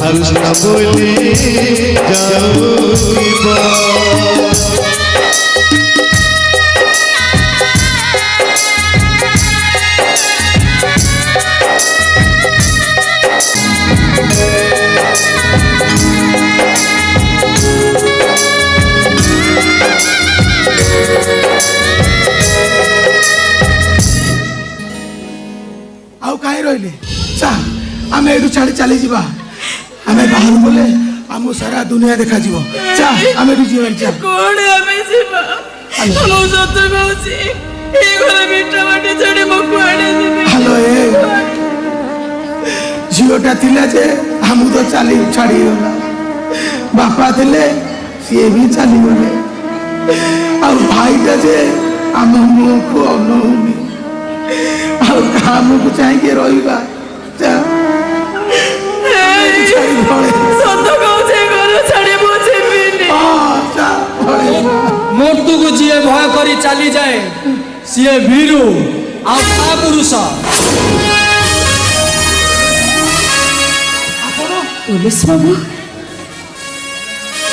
କୃଷ୍ଣ ବୋଲି ଯାଉଥିବ ଆଉ କାହିଁ ରହିଲେ ଚା ଆମେ ଏଠୁ ଛାଡ଼ି ଚାଲିଯିବା ଆମେ ବାହାରୁ ଗଲେ ଆମକୁ ସାରା ଦୁନିଆ ଦେଖାଯିବ ଚା ଆମେ ଏଠୁ ଯିବା ଚା କୋଉଠି ଆମେ ଯିବା ମୁଁ ସତ କହୁଛି ଏ ଘରେ ମିଠା ମାଟି ଛାଡି ମୁଁ କୁଆଡେ ଯିବି ହ୍ୟାଲୋ ଏ ଝିଅଟା ଥିଲା ଯେ ଆମକୁ ତ ଚାଲି ଛାଡ଼ିଗଲା ବାପା ଥିଲେ ସିଏ ବି ଚାଲିଗଲେ ଆଉ ଭାଇଟା ଯେ ଆମ ମୁହଁକୁ ଅନଉନି ଆଉ କାମକୁ ଚାହିଁକି ରହିବା ଚା ସତ କହୁଛି ଘର ଛାଡି ମୁଁ ଯିବିନି ମୃତ୍ୟୁକୁ ଯିଏ ଭୟ କରି ଚାଲିଯାଏ ସିଏ ଭୀରୁ ଆଉ ମହାପୁରୁଷ। ପୋଲିସ ବାବୁ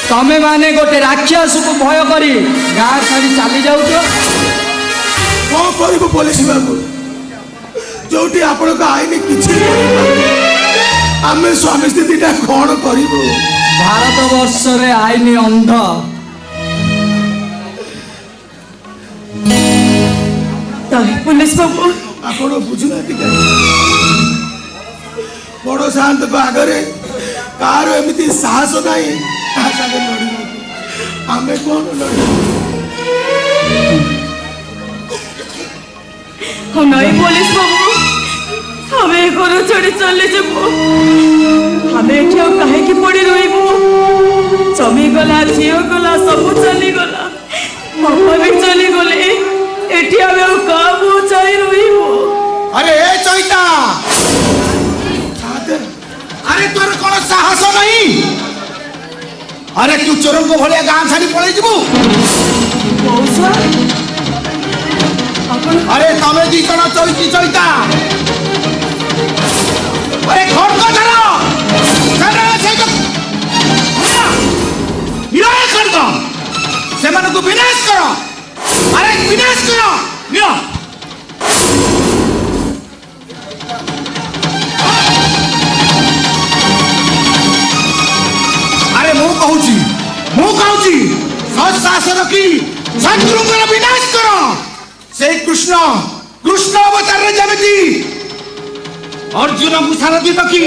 ତମେ ମାନେ ଗୋଟେ ରାକ୍ଷସକୁ ଭୟ କରି ଗାଁ ଛାଡ଼ି ଚାଲି ଯାଉଛ। କଣ କରିବୁ ପୋଲିସ ବାବୁ ଯୋଉଠି ଆପଣଙ୍କ ଆଇନ କିଛି ଆମେ ସ୍ୱାମୀ ସ୍ଥିତିଟା କଣ କରିବୁ ଭାରତ ବର୍ଷରେ ଆଇନ ଅନ୍ଧ। ପୋଲିସ ବାବୁ ଆପଣ ବୁଝୁନାହାନ୍ତି କାହିଁକି ବଡ ସାନ୍ତଙ୍କ ଆଗରେ କାହାର ଏମିତି ସାହସ ନାହିଁ ତା ସାଙ୍ଗେ ଲଢିବାକୁ ଆମେ କଣ ଲଢିବୁ नहीं पुलिस बाबू हमें घर छाड़ी चले जाबो हमें एठिया काहे की पड़ी रहिबो जमी गला झियो गला सब चली गला बापा भी चली गले एठिया में काबू चाहि रहिबो अरे ए चैता अरे तोर कौन साहस नहीं अरे तू चोरों को भलिया गां छाड़ी पळै जिबू मौसा अरे तमे दी जण चैती चैता अरे खड़को धरो धरो से तो निराय कर दो से मन को विनाश करो अरे विनाश करो नियो अरे मु कहूची सच साहस रखी शत्रु को विनाश करो से कृष्ण अवतार रे जमिति अर्जुन को सारथी रखी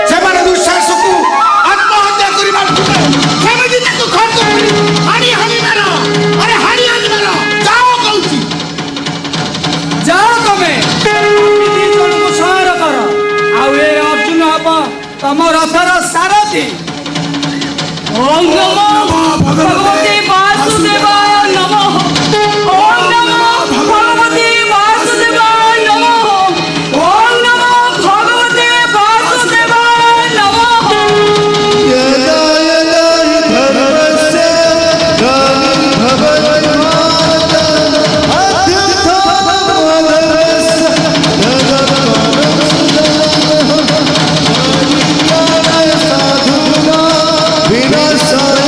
से माने दुशासन को आत्महत्या करिबा सेमिति ताको खर्च करी हानी मारो अरे हानी मारो जाओ कहूची जाओ तमे दी जण को सहार कर आ ए अर्जुन हबा तम रथर सारथी ओम नमो भगवते वासुदेवाय नमः ओम नमो भगवते वासुदेवाय नमः ओम नमो भगवते वासुदेवाय नमः यदा यदा धर्मस्य ग्लानिर्भवति अध्यथामधर्मस्य तदत्परं साधुना विनाशाय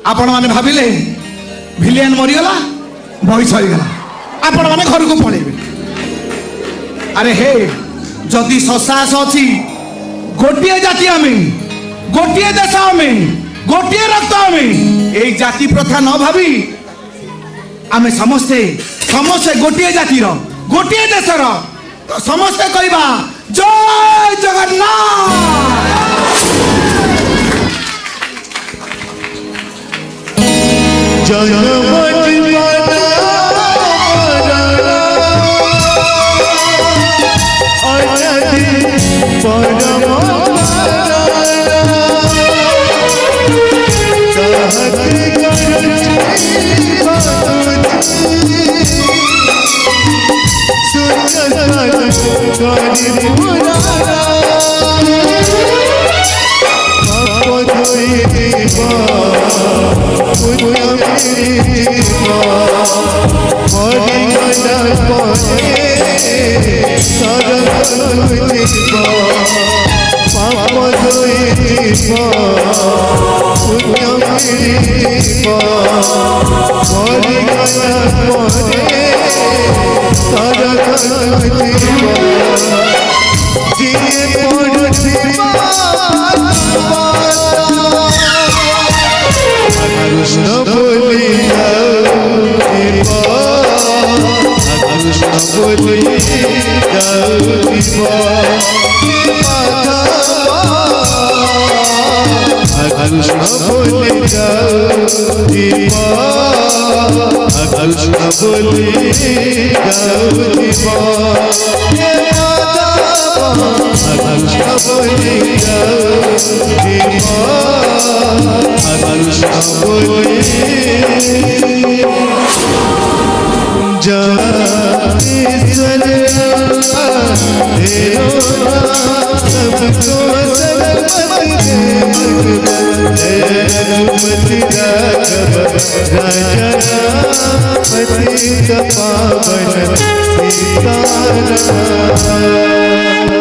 आपण माने भाबिले विलियन मरिगला बही सरीगला आपण माने घर को पळेबे अरे हे जदि ससास अच्छी गोटे जाति आम गोटे देश आम गोटे रक्त आम यही जाति प्रथा न भावी आम समस्ते समस्ते गोटे जातिर गोटे देशर तो समस्ते कहवा जय जगन्नाथ। राजा